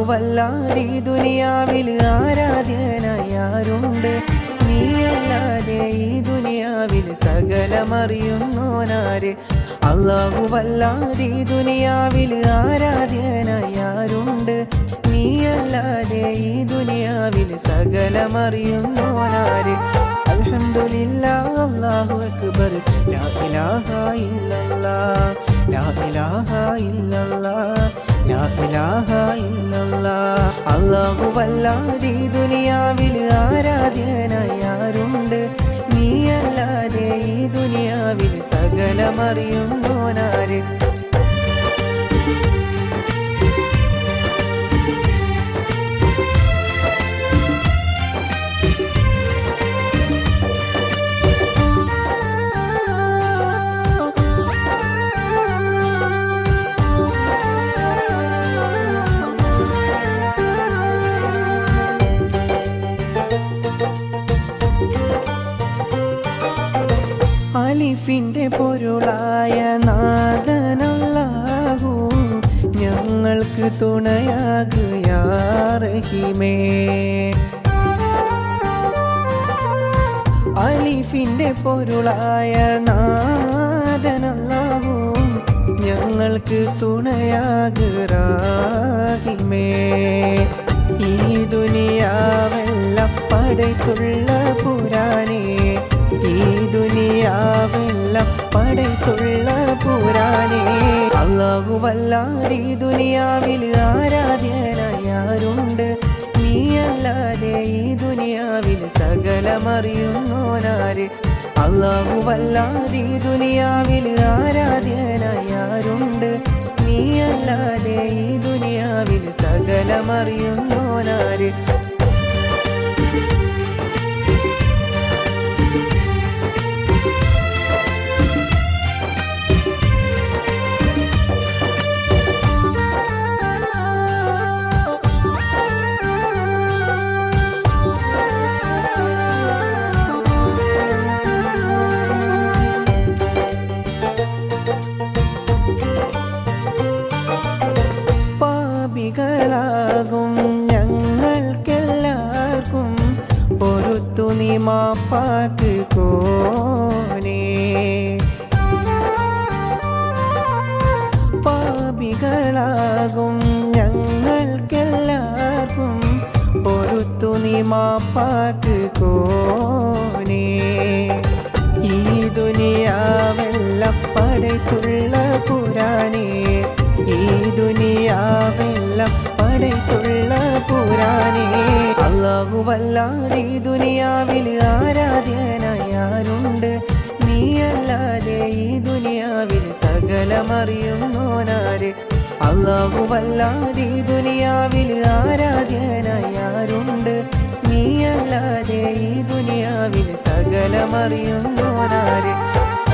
അല്ലാഹുവല്ലാതെ ഈ ദുനിയാവിൽ ആരാധ്യനായാരുണ്ട്? നീയല്ലാതെ ഈ ദുനിയാവിൽ സകലമറിയുന്നോനാര്? അല്ലാഹുവല്ലാതെ ഈ ദുനിയാവിൽ ആരാധ്യനായാരുണ്ട്? നീയല്ലാതെ ഈ ദുനിയാവിൽ സകലമറിയുന്നോനാര്? അൽഹംദുലില്ലാഹ് അല്ലാഹു അക്ബർ ലാ ഇലാഹ ഇല്ലല്ലാഹ് ലാ ഇലാഹ ഇല്ലല്ലാഹ് ലാ ഇലാഹ ഇല്ലല്ലാഹ്. അല്ലാഹുവല്ലാതെ ഈ ദുനിയാവിൽ ആരാധ്യനായാരുണ്ട്? നീയല്ലാതെ ഈ ദുനിയാവിൽ സകലമറിയുന്നോനാര്? അലിഫിന്റെ പൊരുളായ നാഥനല്ലാഹു ഞങ്ങൾക്ക് തുണയാകുക യാ റഹീമേ. അലിഫിന്റെ പൊരുളായ നാഥനല്ലാഹു ഞങ്ങൾക്ക് തുണയാകുക റഹീമേ. ഈ ദുനിയാവെല്ലാം പടയ്ത്തുള്ള പുരാനേ, ഈ ദുനിയാവെല്ലാം പടയ്ത്തുള്ള പുരാനേ. അല്ലാഹുവല്ലാതെ ഈ ദുനിയാവിൽ ആരാധ്യനായാരുണ്ട്? നീയല്ലാതെ ഈ ദുനിയാവിൽ സകലമറിയുന്നോനാര്? അല്ലാഹുവല്ലാതെ ഈ ദുനിയാവിൽ ആരാധ്യനായാരുണ്ട്? നീയല്ലാതെ ഈ ദുനിയാവിൽ സകലമറിയുന്നോനാര്? പാപികളാകും ഞങ്ങൾക്കെല്ലാവർക്കും പൊറുത്തു നീ മാപ്പാക്ക് കോനേ. പാപികളാകും ഞങ്ങൾക്കെല്ലാവർക്കും പൊറുത്തു നീ മാപ്പാക്ക് കോനേ. ഈ ദുനിയാവെല്ലാം പടയ്ത്തുള്ള പുരാനേ, ഈ ദുനിയാവെല്ലാം പടയ്ത്തുള്ള പുരാനേ. അല്ലാഹുവല്ലാതെ ഈ ദുനിയാവിൽ ആരാധ്യനായാരുണ്ട്? നീയല്ലാതെ ഈ ദുനിയാവിൽ സകലമറിയുന്നോനാര്? അല്ലാഹുവല്ലാതെ ഈ ദുനിയാവിൽ ആരാധ്യനായാരുണ്ട്? നീയല്ലാതെ ഈ ദുനിയാവിൽ സകലമറിയുന്നോനാര്?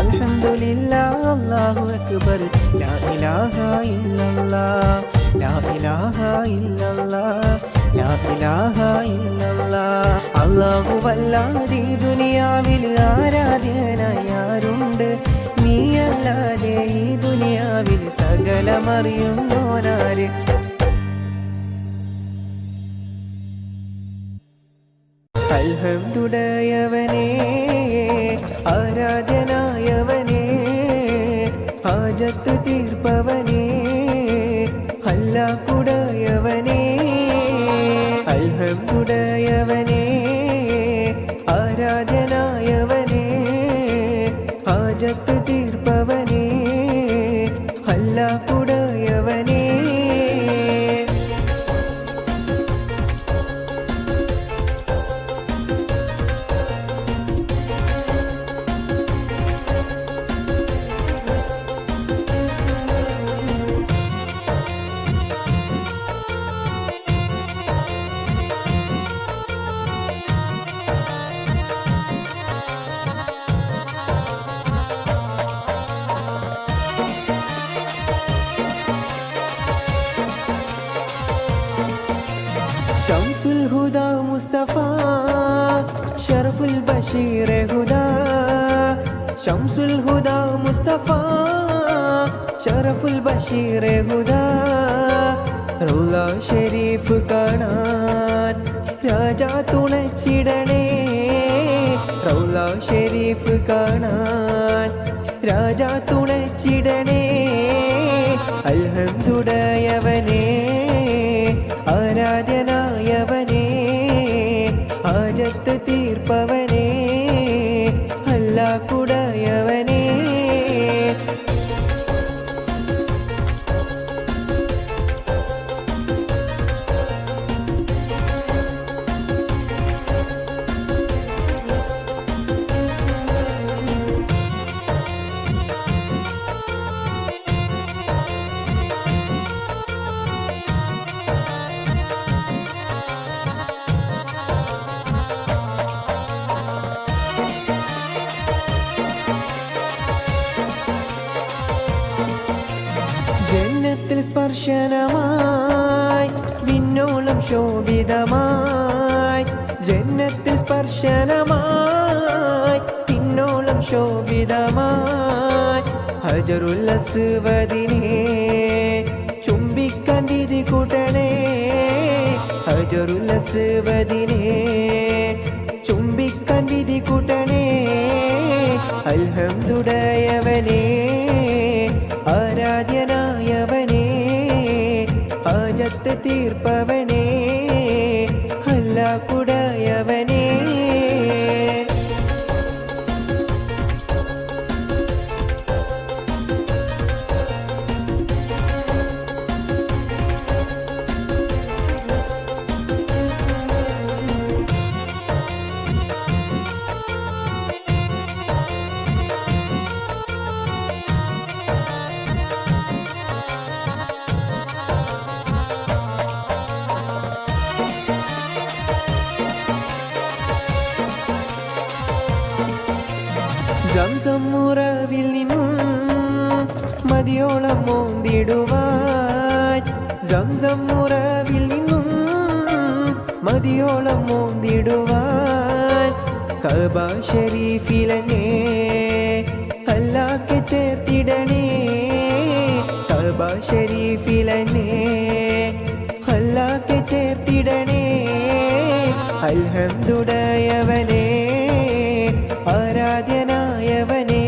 അൽഹംദുലില്ലാഹ് അല്ലാഹു അക്ബർ ലാ ഇലാഹ ഇല്ലല്ലാഹ് ലാ ഇലാഹ ഇല്ലല്ലാഹ് ലാ ഇലാഹ ഇല്ലല്ലാഹ്. അല്ലാഹുവല്ലാതെ ഈ ദുനിയാവിൽ ആരാധ്യനായാരുണ്ട്? നീയല്ലാതെ ഈ ദുനിയാവിൽ സകലമറിയുന്നോനാര്? അൽഹംദുലില്ലാഹവനേ ആരാധ്യനായവനേ, ഹാജത്ത് തീർപ്പവനേ ഹല്ലാക്കുടയവനേ. അൽഹംദുലില്ലാഹവനേ ആരാധ്യനായവനേ, ഹാജത്ത് തീർപ്പവനേ ഹല്ലാക്കുടയവനേ. शम्सुल हुदा मुस्तफा शरफुल बशीर हुदा, शम्सुल हुदा मुस्तफा शरफुल बशीर हुदा, റൗള ഷരീഫ് കാണാൻ രാജാ തുണച്ചിടണേ റൗള ഷരീഫ് കാണാൻ രാജാ തുണച്ചിടണേ അൽഹംദുടയവനേ ആരാധ്യനായവനേ ഹാജത്ത് തീർപ്പവനേ അല്ലാഹുടയവനേ ജന്നത്തിൽ സ്പർശനമായി വിണ്ണോളം ശോഭിതമായി ജന്നത്തിൽ സ്പർശനമായി പിന്നോളം ശോഭിതമായി ഹജറുൽ അസ്വദിനെ ചുംബിക്കാൻ വിധി കൂട്ടണേ ഹജറുൽ അസ്വദിനെ ചുംബിക്കാൻ വിധി കൂട്ടണേ അൽഹംദുടയവനേ ആരാധ്യനായവനേ ഹാജത്ത് തീർപ്പവനേ അല്ലാഹുടയവനേ സംസമുറവിൽ നിന്നും മതിയോളം മോന്തിടുവാൻ സംസമുറവിൽ നിന്നും മതിയോളം മോന്തിടുവാൻ കഅബ ഷരീഫിലെന്നെ അല്ലാഹ്ക്ക് ചേർത്തിടണേ കഅബ ഷരീഫിലെന്നെ അല്ലാഹ്ക്ക് ചേർത്തിടണേ അൽഹംദുടയവനേ ആരാധ്യനായവനേ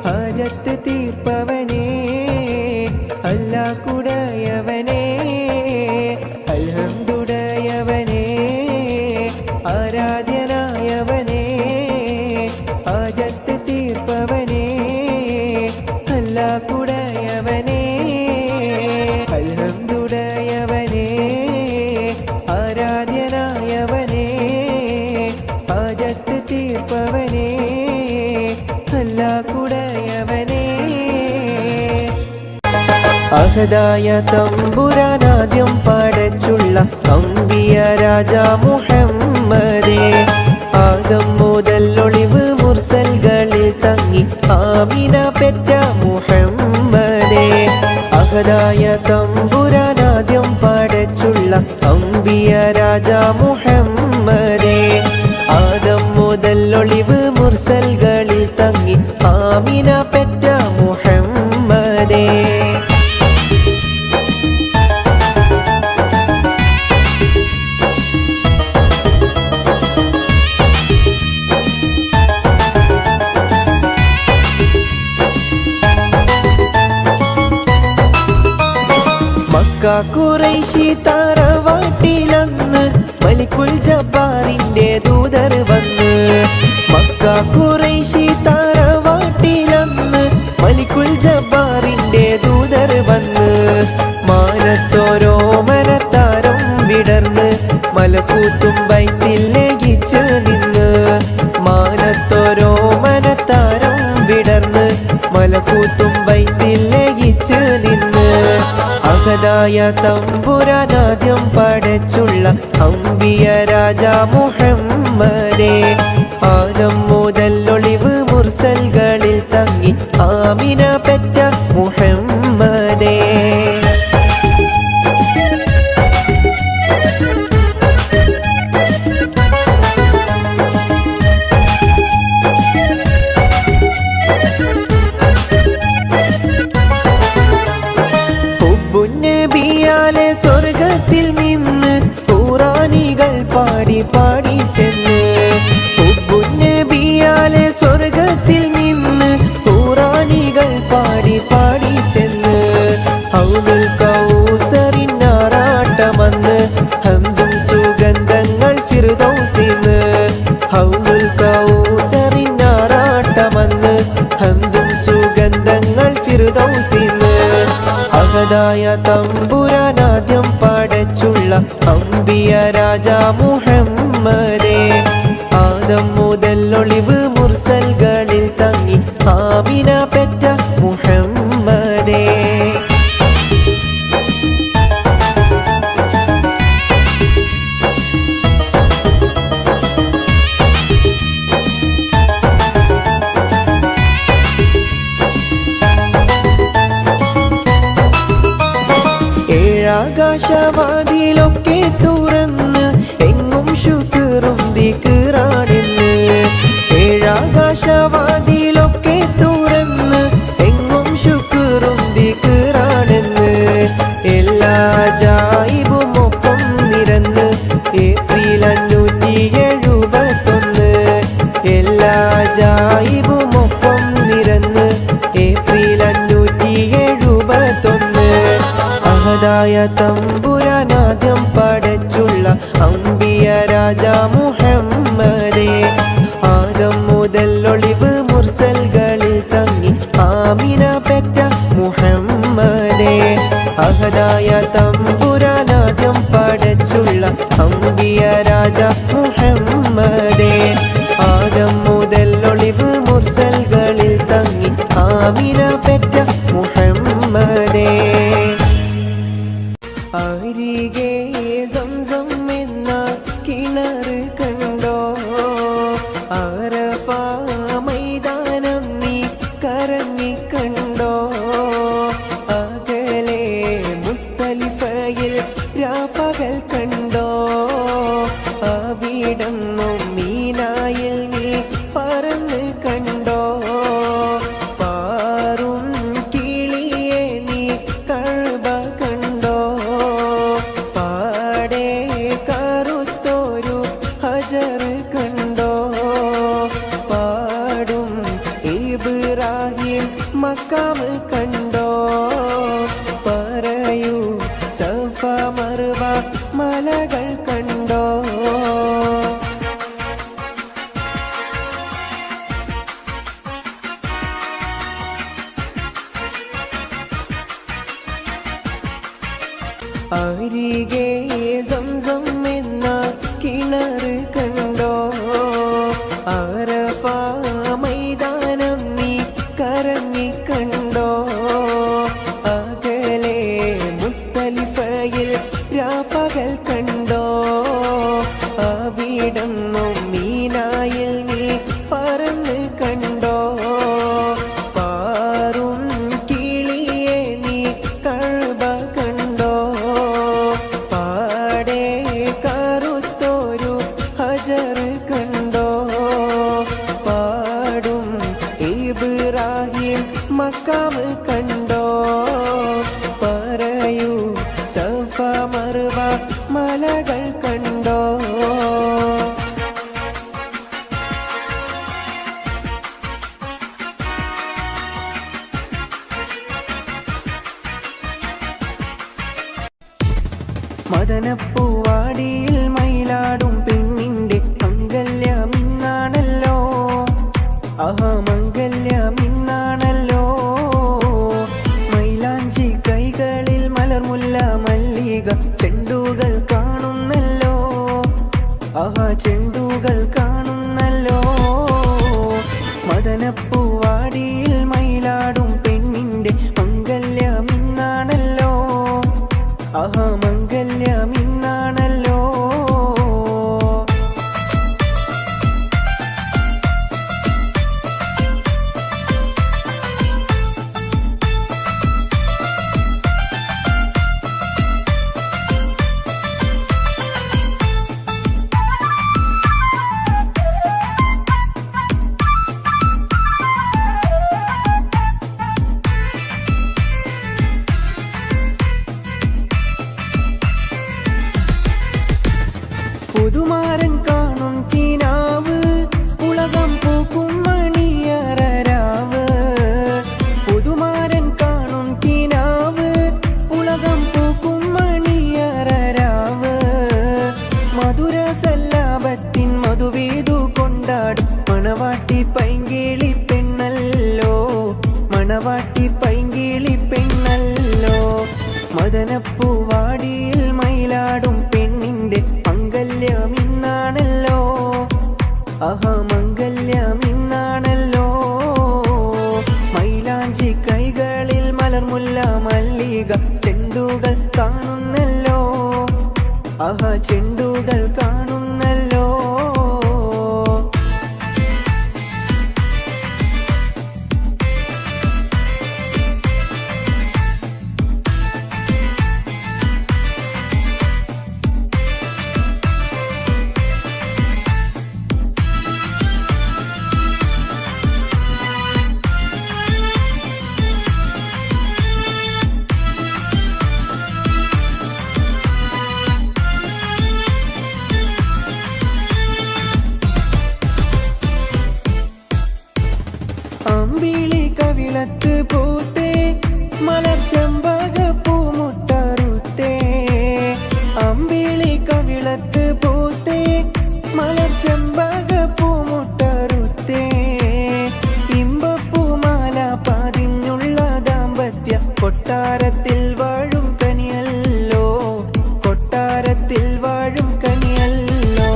ഹാജത്ത് തീർപ്പവനേ അല്ലാഹുടയവനേ അൽഹംദുടയവനേ ആരാധ്യനായവനേ ഹാജത്ത് തീർപ്പവനേ അല്ലാഹുടയവനേ അൽഹംദുടയവനേ ആരാധ്യനായവനേ ഹാജത്ത് തീർപ്പവനേ അല്ലാഹുടയവനേ അഹദായ തമ്പുരാനാദ്യം പടച്ചുള്ള അംബിയ രാജാ മുഹമ്മദേ ആദം മുതൽ ഒളിവ് മുർസൽകളിൽ തങ്ങി ആമിന പെറ്റ മുഹമ്മദേ അഹദായ തമ്പുരാനാദ്യം പടച്ചുള്ള അംബിയ രാജാ മുഹമ്മദേ ആദം മുതൽ ഒളിവ് മുർസൽകളിൽ തങ്ങി ആമിന പെറ്റ മുഹമ്മദേ മക്ക ഖുറൈശി തറവാട്ടിലന്ന് മലിക്കുൽ ജബ്ബാറിന്റെ ദൂതർ വന്ന് മക്ക ഖുറൈശി തറവാട്ടിലന്ന് മലിക്കുൽ ജബ്ബാറിന്റെ ദൂതർ വന്ന് മാനത്തോരോ മനത്താരം വിടർന്ന് മലക്കൂത്തും ബൈത്തിൽ ലയിച്ച് നിന്ന് മാനത്തോരോ മനത്താരം വിടർന്ന് മലക്കൂത്തും ബൈത്തിൽ ലയിച്ച് നിന്ന് അഹദായ തമ്പുരാനാദ്യം പടച്ചുള്ള അംബിയ രാജാ മുഹമ്മദേ ആദം മുതൽ ഒളിവ് മുർസൽകളിൽ തങ്ങി ആമിന പെറ്റ മുഹമ്മദേ അഹദായ തമ്പുരാനാദ്യം പടച്ചുള്ള അമ്പിയ രാജ മുഹമ്മദേ ആദം മുതൽ ഒളിവ് മുർസൽകളിൽ തങ്ങി ആമിന പെറ്റ മുഹമ്മദേ ആകാശവാതിലൊക്കെ തുറന്ന് എങ്ങും ശുക്റും ദിക്റാണെന്ന് ഏഴാകാശവാതിലൊക്കെ തുറന്ന് എങ്ങും ശുക്റും ദിക്റാണെന്ന് എല്ലാ ജായിബും ഒപ്പം നിരന്ന് ഏപ്രിൽ 571 എല്ലാ ജായിബും ഒപ്പം നിരന്ന് ഏപ്രിൽ 571 അഹദായ തമ്പുരാനാദ്യം പടച്ചുള്ള അമ്പിയ രാജ മുഹമ്മദേ ആദം മുതൽ ഒളിവ് മുർസൽകളിൽ തങ്ങി ആമിന പെറ്റ മുഹമ്മദേ അഹദായ തമ്പുരാനാദ്യം പടച്ചുള്ള അമ്പിയ രാജ മുഹമ്മദേ ആദം മുതൽ ഒളിവ് മുർസൽകളിൽ തങ്ങി ആമിന പെറ്റ മുഹമ്മദേ അരികെ സംസം എന്ന കിണർ കണ്ടോ അറഫ മൈതാനം നീ കറങ്ങിക്കണ്ടോ അകലെ മുസ്തലിഫയിൽ രാപ്പകൽ കണ്ടോ അവിടന്നും മീനായിൽ നീ പറന്ന് കണ്ടോ പാറും കിളിയെ നീ കഅബ കണ്ടോ പാടെ കറുത്തൊരു ഹജർ കണ്ടോ പാടും ഇബ്രാഹിം മക്കാം കണ്ടോ പറയൂ സഫ മർവ മലകൾ കണ്ടോ അരികെ സംസം എന്ന കിണർ കണ്ടോ അറഫ മൈതാനം നീ കറങ്ങിക്കണ്ടോ അകലെ മുസ്തലിഫയിൽ രാപ്പകൽ കണ്ടോ അവിടന്നും മീനായിൽ നീ പറന്ന് കണ്ടോ പാറും കിളിയെ നീ കഅബ കണ്ടോ പാടെ കറുത്തൊരു ഹജർ കണ്ടോ പാടും ഇബ്രാഹിം മക്കാം കണ്ടോ പറയൂ സഫ മർവ മലകൾ കണ്ടോ മദനപ്പൂവാടിയിൽ മയിലാടും പെണ്ണിന്റെ മംഗല്യമിന്നാണല്ലോ മംഗല്യമിന്നാണല്ലോ മൈലാഞ്ചി കൈകളിൽ മലർമുല്ല മല്ലിക ചെണ്ടുകൾ കാണുന്നല്ലോ ചെണ്ടുകൾ കാണുന്നല്ലോ മദനപ്പൂവാടിയിൽ മയിലാടും പെണ്ണിന്റെ മംഗല്യമിന്നാണല്ലോ മംഗല്യമിന്നാണല്ലോ പുതുമാരൻ കാണും കിനാവ് ഉലകം പൂക്കും മണിയറരാവ് പുതുമാരൻ കാണും കിനാവ് ഉലകം പൂക്കും മണിയറരാവ് മധുര സല്ലാപത്തിൻ മധുവേദു കൊണ്ടാടും മണവാട്ടി പൈങ്കിളി പെണ്ണല്ലോ മണവാട്ടി പൈങ്കിളി പെണ്ണല്ലോ മദനപ്പൂവാടിയിൽ മയിലാടും പെണ്ണിന്റെ മംഗല്യമിന്നാണല്ലോ. മംഗല്യമിന്നാണല്ലോ. മൈലാഞ്ചി കൈകളിൽ മലർമുല്ല മല്ലിക ചെണ്ടുകൾ കാണുന്നല്ലോ. ചെണ്ടുകൾ കാണുന്നല്ലോ. അമ്പിളി കവിളത്ത് പൂത്തേ മലർ ചെമ്പകപ്പൂമുട്ടറുത്തേ. അമ്പിളി കവിളത്ത് പൂത്തേ മലർ ചെമ്പകപ്പൂമുട്ടറുത്തേ. ഇമ്പപ്പൂമാല പതിഞ്ഞുള്ള ദാമ്പത്യ കൊട്ടാരത്തിൽ വാഴും കനിയല്ലോ. കൊട്ടാരത്തിൽ വാഴും കനിയല്ലോ.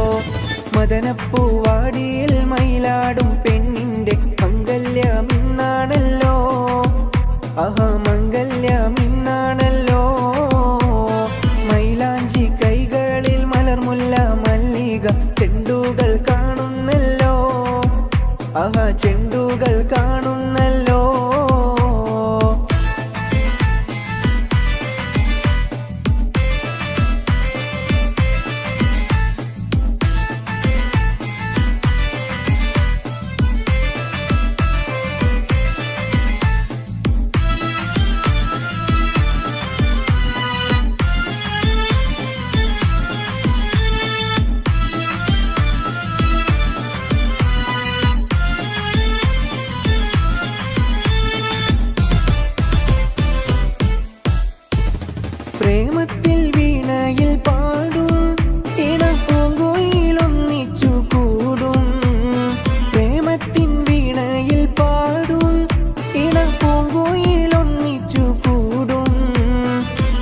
മദനപ്പൂവാടിയിൽ മയിലാടും പെണ്ണിന്റെ മംഗല്യമിന്നാണല്ലോ. മംഗല്യമിന്നാണല്ലോ. മൈലാഞ്ചി കൈകളിൽ മലർമുല്ല മല്ലിക ചെണ്ടുകൾ കാണുന്നല്ലോ. ചെണ്ടുകൾ കാണുന്നല്ലോ. പ്രേമത്തിൽ വീണയിൽ പാടും ഇണപ്പൂങ്കുയിലൊന്നിച്ചു കൂടും. പ്രേമത്തിൻ വീണയിൽ പാടും ഇണപ്പൂങ്കുയിലൊന്നിച്ചു കൂടും.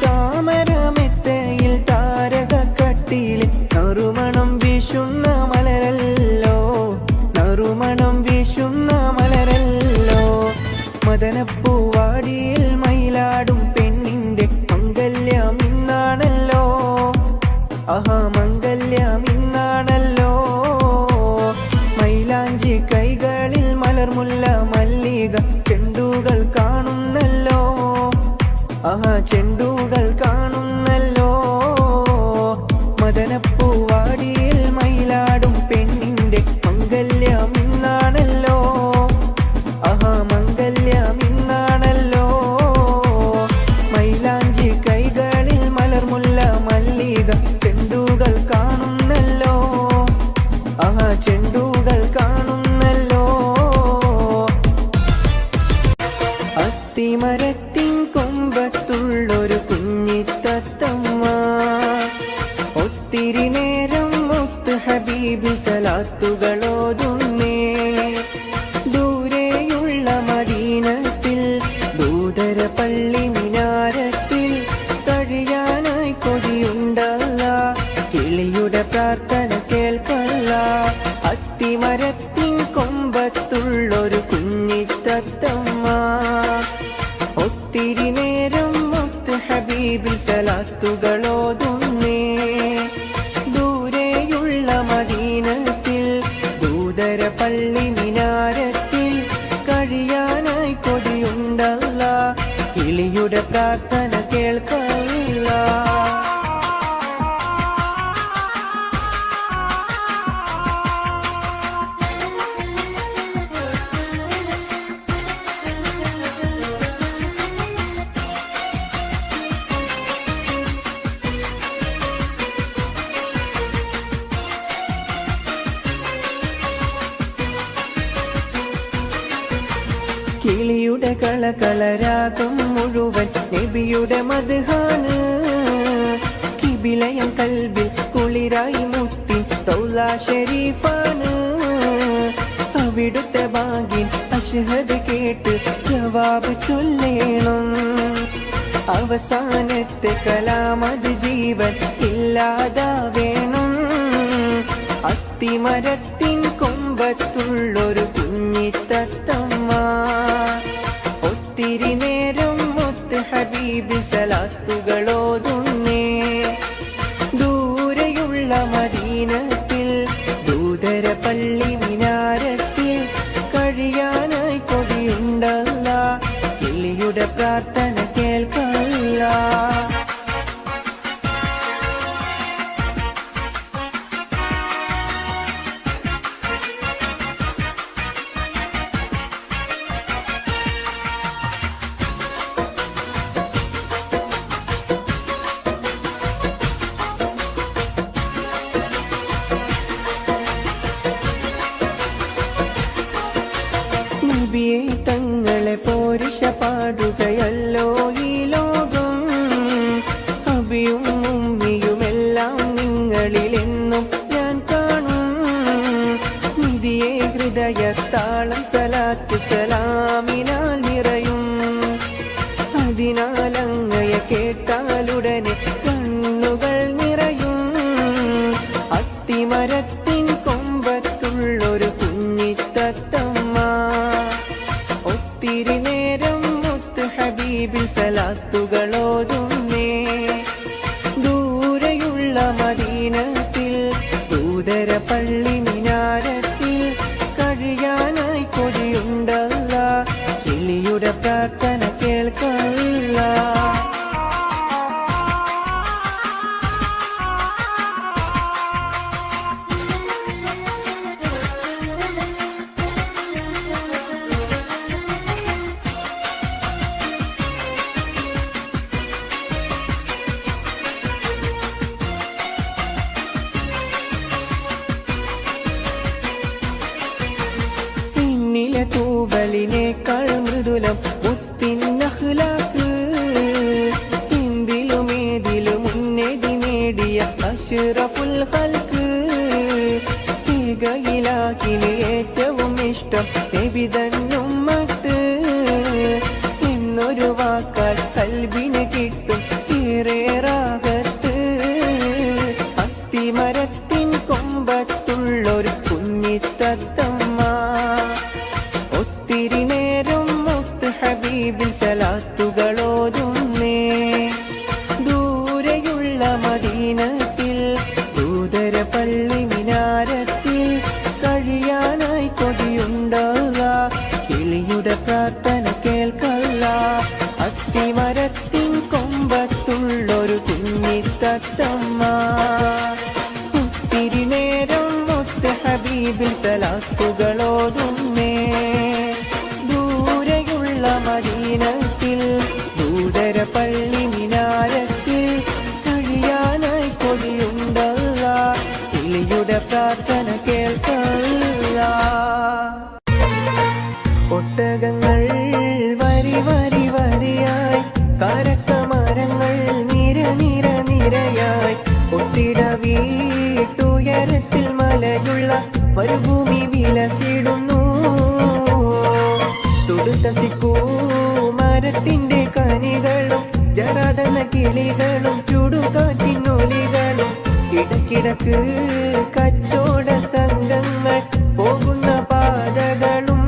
താമരമെത്തയിൽ താരകക്കട്ടിയിൽ നറുമണം വീശുന്ന മലരല്ലോ. നറുമണം വീശുന്ന മലരല്ലോ. മദനപ്പൂവാടിയിൽ മയിലാടും പെണ്ണിന്റെ മംഗല്യമിന്നാണല്ലോ. മംഗല്യമിന്നാണല്ലോ. മൈലാഞ്ചി കൈകളിൽ മലർമുല്ല മല്ലിക ചെണ്ടുകൾ കാണുന്നല്ലോ. ചെണ്ടുകൾ കാണുന്നല്ലോ. മദനപ്പൂവാടിയിൽ മയിലാടും പെണ്ണിന്റെ മംഗല്യമിന്നാണല്ലോ. മംഗല്യമിന്നാണല്ലോ. മൈലാഞ്ചി കൈകളിൽ മലർമുല്ല മല്ലിക ചെണ്ടുകൾ കാണുന്നല്ലോ. ചെണ്ടുകൾ കാണുന്നല്ലോ. അത്തിമരത്തിൻ കൊമ്പത്തുള്ളൊരു കുഞ്ഞിത്തത്തമ്മ ഒത്തിരി നേരം മുത്ത് ഹബീബി സലാത്തുകളോതുന്നേ. ദൂരെയുള്ള മദീനത്തിൽ ദൂതര പള്ളി മിനാരത്തിൽ കഴിയാനായി കൊതിയുണ്ടല്ല. കിളിയുടെ പ്രാർത്ഥന കേൾക്കല്ല. അത്തിമരത്തിൻ കൊമ്പത്തുള്ളൊരു കുഞ്ഞിത്തത്തമ്മ ഒത്തിരി നേരം മുത്ത് ഹബീബിൽ സലാത്തുകളോതുന്നേ. ദൂരെയുള്ള മദീനത്തിൽ ദൂതര പള്ളി മിനാരത്തിൽ കഴിയാനായി കൊതിയുണ്ടല്ല. കിളിയുടെ പ്രാർത്ഥന കേൾക്കല്ല. കിളിയുടെ കളകളരാഗം മുഴുവൻ നബിയുടെ മദ്ഹാണ്. കിബിലയം കൽബിൽ കുളിരായി മുത്തി റൗള ഷരീഫാണ്. അവിടുത്തെ ബാഗിൻ അഷ്ഹദ് കേട്ട് ജവാബ് ചൊല്ലേണം. അവസാനത്തെ കലാമത് ജീവൻ ഇല്ലാതാവേണം. അത്തിമരത്തിൻ കൊമ്പത്തുള്ളൊരു കുഞ്ഞിത്തത്തമ്മ ഒത്തിരി നേരം മുത്ത് ഹബീബി സലാത്തുകളോതുന്നേ. ദൂരെയുള്ള മദീനത്തിൽ ദൂതര പള്ളി മിനാരത്തിൽ കഴിയാനായി കൊതിയുണ്ടല്ല. കിളിയുടെ പ്രാർത്ഥന കേൾക്കല്ല. നബിയെ തങ്ങളെ പോരിഷ പാടുകയല്ലോ ഈ ലോകം. അബിയും ഉമ്മിയുമെല്ലാം നിങ്ങളിലെന്നും ഞാൻ കാണും. നിധിയെ ഹൃദയത്താളം സലാത്ത് സലാമിനാൽ നിറയും. അതിനാൽ അങ്ങയെ കേട്ടാലുടനെ കണ്ണുകൾ നിറയും. അത്തിമരത്തിൻ കൊമ്പത്തുള്ളൊരു കുഞ്ഞിത്തത്തമ്മ ഒത്തിരി നേരം മുത്ത് ഹബീബിൽ സലാത്തുകളോതുന്നേ. ദൂരെയുള്ള മദീനത്തിൽ ദൂതര പള്ളി മിനാരത്തിൽ കഴിയാനായി കൊതിയുണ്ടല്ല. കിളിയുടെ പ്രാർത്ഥന കേൾക്കല്ല. തൂവലിനേക്കാൾ മൃദുലം മുത്തിൻ അഖ്ലാഖ്. എന്തിലുമേതിലും ഉന്നതി നേടിയ അഷ്റഫുൽ ഖൽഖ്. ഏകയിലാഹിന് ഏറ്റവും ഇഷ്ടം നബിതന്നും മത്ത് എന്നൊരു വാക്കാൽ കൽബിന് കിട്ടും ഏറെ റാഹത്ത്. അത്തിമരത്തിൻ കൊമ്പത്തുള്ളൊരു കുഞ്ഞിത്തത്തമ്മ ഒത്തിരി നേരം മുത്ത് ഹബീബിൽ സലാത്തുകളോതുന്നേ. ദൂരെയുള്ള മദീനത്തിൽ ദൂതര പള്ളി മിനാരത്തിൽ കഴിയാനായി കൊതിയുണ്ടല്ല. കിളിയുടെ പ്രാർത്ഥന കേൾക്കല്ല. അത്തിമരത്തിൻ കൊമ്പത്തുള്ളൊരു കുഞ്ഞിത്തത്തമ്മ ഒത്തിരി നേരം മുത്ത് ഹബീബിൽ സലാത്തുകളോതുന്നേ. ദൂരെയുള്ള മദീനത്തിൽ ദൂതര പള്ളി മിനാരത്തിൽ കഴിയാനായി കൊതിയുണ്ടല്ല. കിളിയുടെ പ്രാർത്ഥന കേൾക്കല്ല. ഒട്ടകങ്ങൾ വരി വരി വരിയായി കരക്കമരങ്ങൾ നിര നിര നിരയായി ഒത്തിട വീട്ടുയരത്തിൽ മലയുള്ള മരുഭൂമി വിലസിടുന്നു. തുടുത്തസിക്കൂ മരത്തിന്റെ കനികളും ജറാതന കിളികളും ചുടുകാറ്റിനൊലികളും കിടക്കിടക്ക് കച്ചോട സംഘങ്ങൾ പോകുന്ന പാതകളും.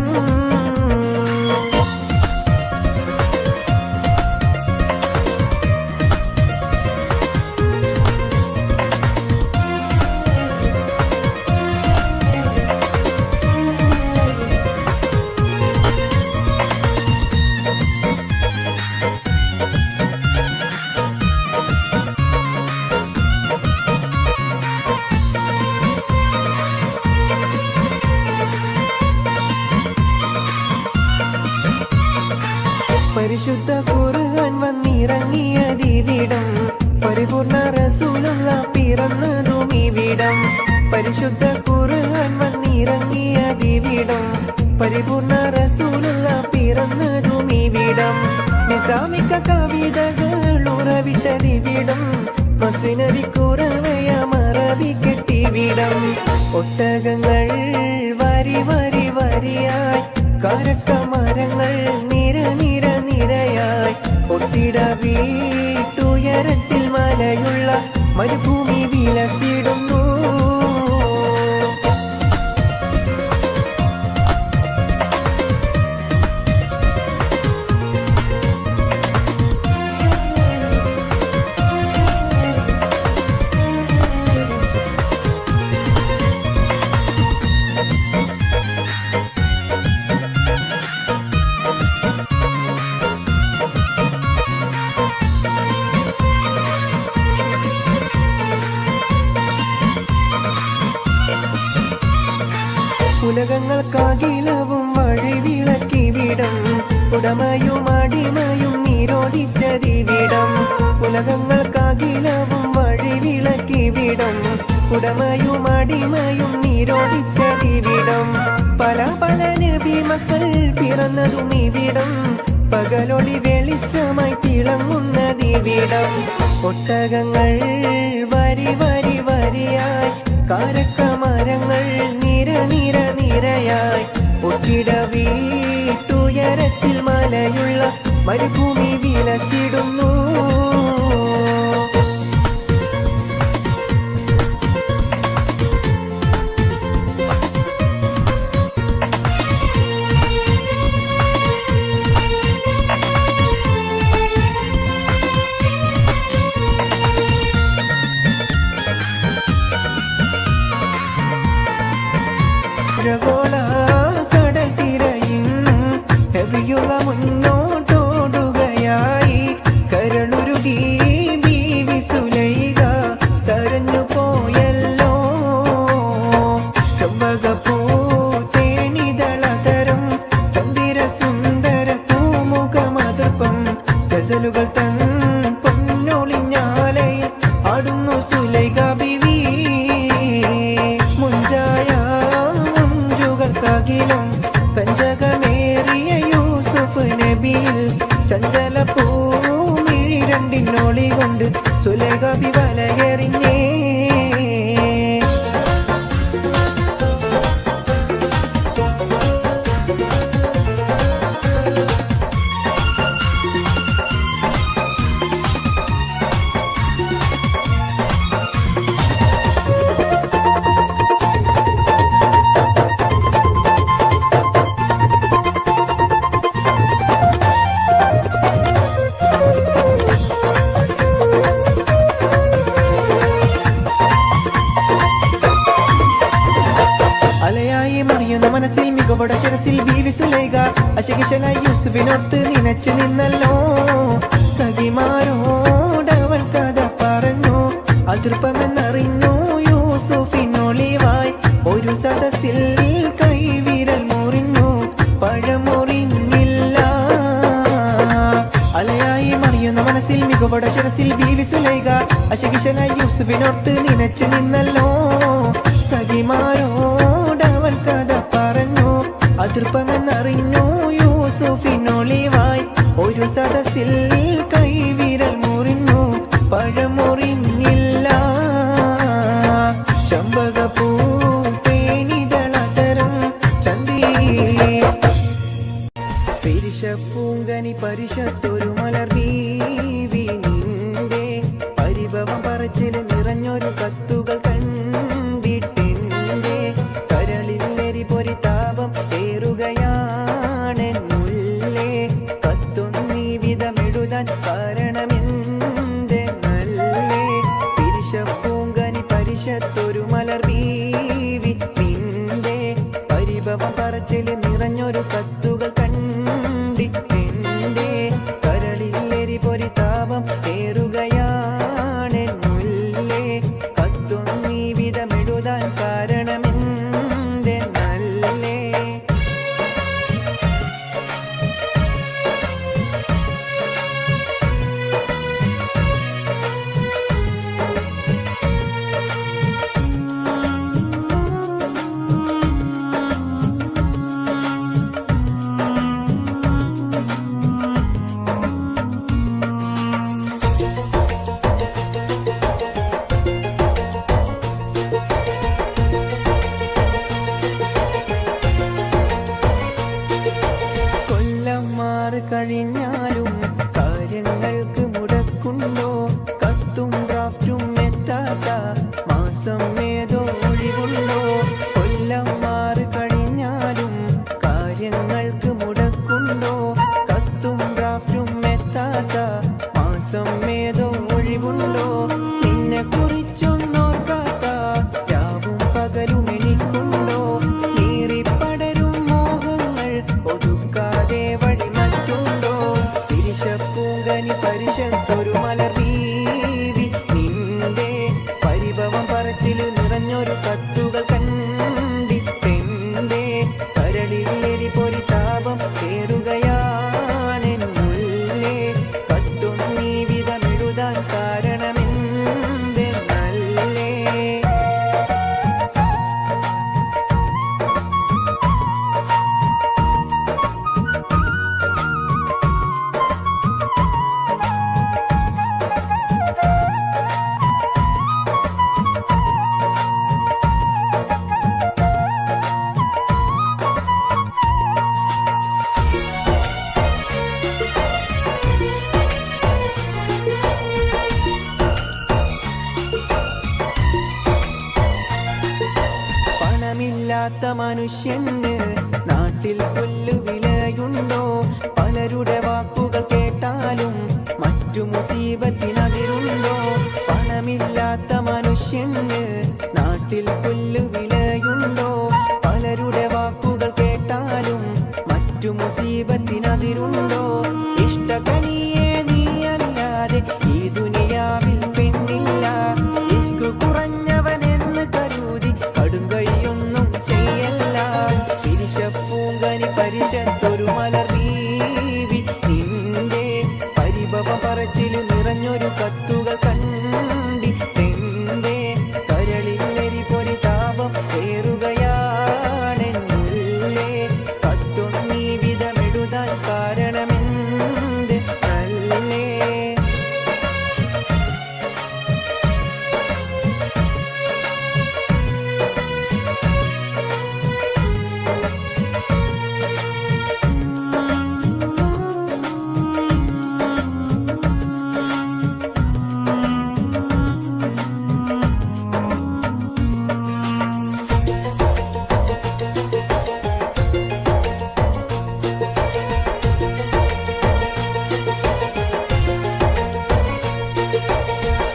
പരിശുദ്ധ ഖുർആൻ വന്നിറങ്ങിയതിവിടം. പരിപൂർണ റസൂലുള്ള പിറന്നതും ഇവിടം. പരിശുദ്ധ ഖുർആൻ വന്നിറങ്ങിയതിവിടം. പരിപൂർണ റസൂലുള്ള പിറന്നതും ഇവിടം. നിസാമിക കവിതകൾ ഉറവിട്ടതിവിടം. മസ്നവി കുറവയ മറവി കെട്ടിവിടം. ഒട്ടകങ്ങൾ വരി വരി വരിയായി കാരക്ക മരങ്ങൾ നിര നിര നിരയായി ഒട്ടിട വീട്ടുയരത്തിൽ മലയുള്ള മരുഭൂമി വിലസിടുന്നു. ഉലകങ്ങൾക്കാകിലവും വഴിവിളക്കിവിടം ഉടമയും അടിമയും നിരോധിച്ചതിവിടം. ഉലകങ്ങൾക്കാകിലവും വഴിവിളക്കിവിടം ഉടമയും അടിമയും നിരോധിച്ചതിവിടം. പല പല നബി മക്കൾ പിറന്നതും ഇവിടം പകലൊളി വെളിച്ചമായി തിളങ്ങുന്നതിവിടം. ഒട്ടകങ്ങൾ വരി വരി വരിയായി കാരക്ക മരങ്ങൾ നിര നിര നിരയായി ഒട്ടിട വീട്ടുയരത്തിൽ മലയുള്ള മരുഭൂമി വിലസിടുന്നു. ോള കടൽ തിരയും ഹെവിയുള്ള മുന്നോട്ടോടുകയായി കരളുരുകി ബീവി സുലൈഖ കരഞ്ഞു പോയല്ലോ. ചെമ്പകപ്പൂ തേനിതളതരം ചന്ദിര സുന്ദര പൂമുഖമതർപ്പം ഗസലുകൾ തൻ പൊന്നൊളിഞ്ഞാലയിൽ ആടുന്നു സുലൈഖ ബീവി. മുഞ്ചായ ും കഞ്ചകമേറിയ യൂസുഫ് നബിയിൽ ചഞ്ചല പൂമിഴി രണ്ടിനൊളി കൊണ്ട് സുലൈഖ ബി വലയെറിഞ്ഞേ. മനസ്സിൽ മികവോടെ ശിരസിൽ ബീവി സുലൈഖ അശകിശലായി യൂസുഫിനോർത്ത് നിനച്ചു നിന്നല്ലോ. സഖിമാരോടവൾ കഥ പറഞ്ഞു അതൃപ്പമെന്നറിഞ്ഞു യൂസുഫിനൊളിവായി ഒരു സദസ്സിൽ കൈവിരൽ മുറിഞ്ഞു പഴമുറിഞ്ഞില്ല. അലയായി മറിയുന്ന മനസ്സിൽ മികവോടെ ശിരസിൽ ബീവി സുലൈഖ അശകിശലായി യൂസുഫിനോർത്ത് നിനച്ചു നിന്നല്ലോ. സഖിമാരോടവൾ കഥ പറഞ്ഞു അതൃപ്പമെന്നറിഞ്ഞു യൂസുഫിനൊളിവായി ഒരു സദസ്സിൽ കൈവിരൽ മുറിഞ്ഞു പഴമുറിഞ്ഞില്ല. ചെമ്പകപ്പൂ തേനിതളതരം ചന്ദി പെരിശപ്പൂങ്കനി പരിശത്തൊരു മലർ ബീവി നിന്റെ പരിഭവം പറച്ചില് നിറഞ്ഞൊരു കത്തുകൾ കണ്ടിട്ടെന്റെ കരളിൽ എരിപൊരി താപം ഏറുകയാണെന്നുള്ളേ. കത്തൊന്നീ വിധമെഴുതാൻ കാരണമെന്ത് നല്ലേ. പിരിശപ്പൂങ്കനി പരിശത്തൊരു മലർ ബീവി നിന്റെ പരിഭവം പറച്ചില് നിറഞ്ഞൊരു കത്തുകൾ കണ്ടിട്ടെന്റെ കരളിൽ എരിപൊരി താപം ഏറുകയാണെന്നുള്ളേ. കത്തൊന്നീ വിധമെഴുതാൻ കാരണമെന്ത് നല്ലേ. പണമില്ലാത്ത മനുഷ്യന് നാട്ടിൽ പുല്ലുവിലയുണ്ടോ? പലരുടെ വാക്കുകൾ കേട്ടാലും മറ്റു മുസീബത്തിനതിരുണ്ടോ? പണമില്ലാത്ത മനുഷ്യന് നാട്ടിൽ പുല്ലുവിലയുണ്ടോ? പലരുടെ വാക്കുകൾ കേട്ടാലും മറ്റു മുസീബത്തിനതിരുണ്ടോ? ഇഷ്ടകനിയെ നീയല്ലാതെ ഈ ദുനിയാവിൽ പെണ്ണില്ല. ഇഷ്ക് കുറഞ്ഞവനെന്ന് കരുതി കടുങ്കഴിയൊന്നും ചെയ്യല്ല. പിരിശപ്പൂങ്കനി പരിശത്തൊരു മലർവീവി നിന്റെ പരിഭവ പറച്ചില് നിറഞ്ഞൊരു കത്തുകൾ കണ്ടി എന്റെ കരളിലെരി പൊരി താപം ഏറുകയാണെന്നുള്ളേ. കത്തൊന്നീ വിധമെഴുതാൻ കാരണമെന്ത് അല്ലേ?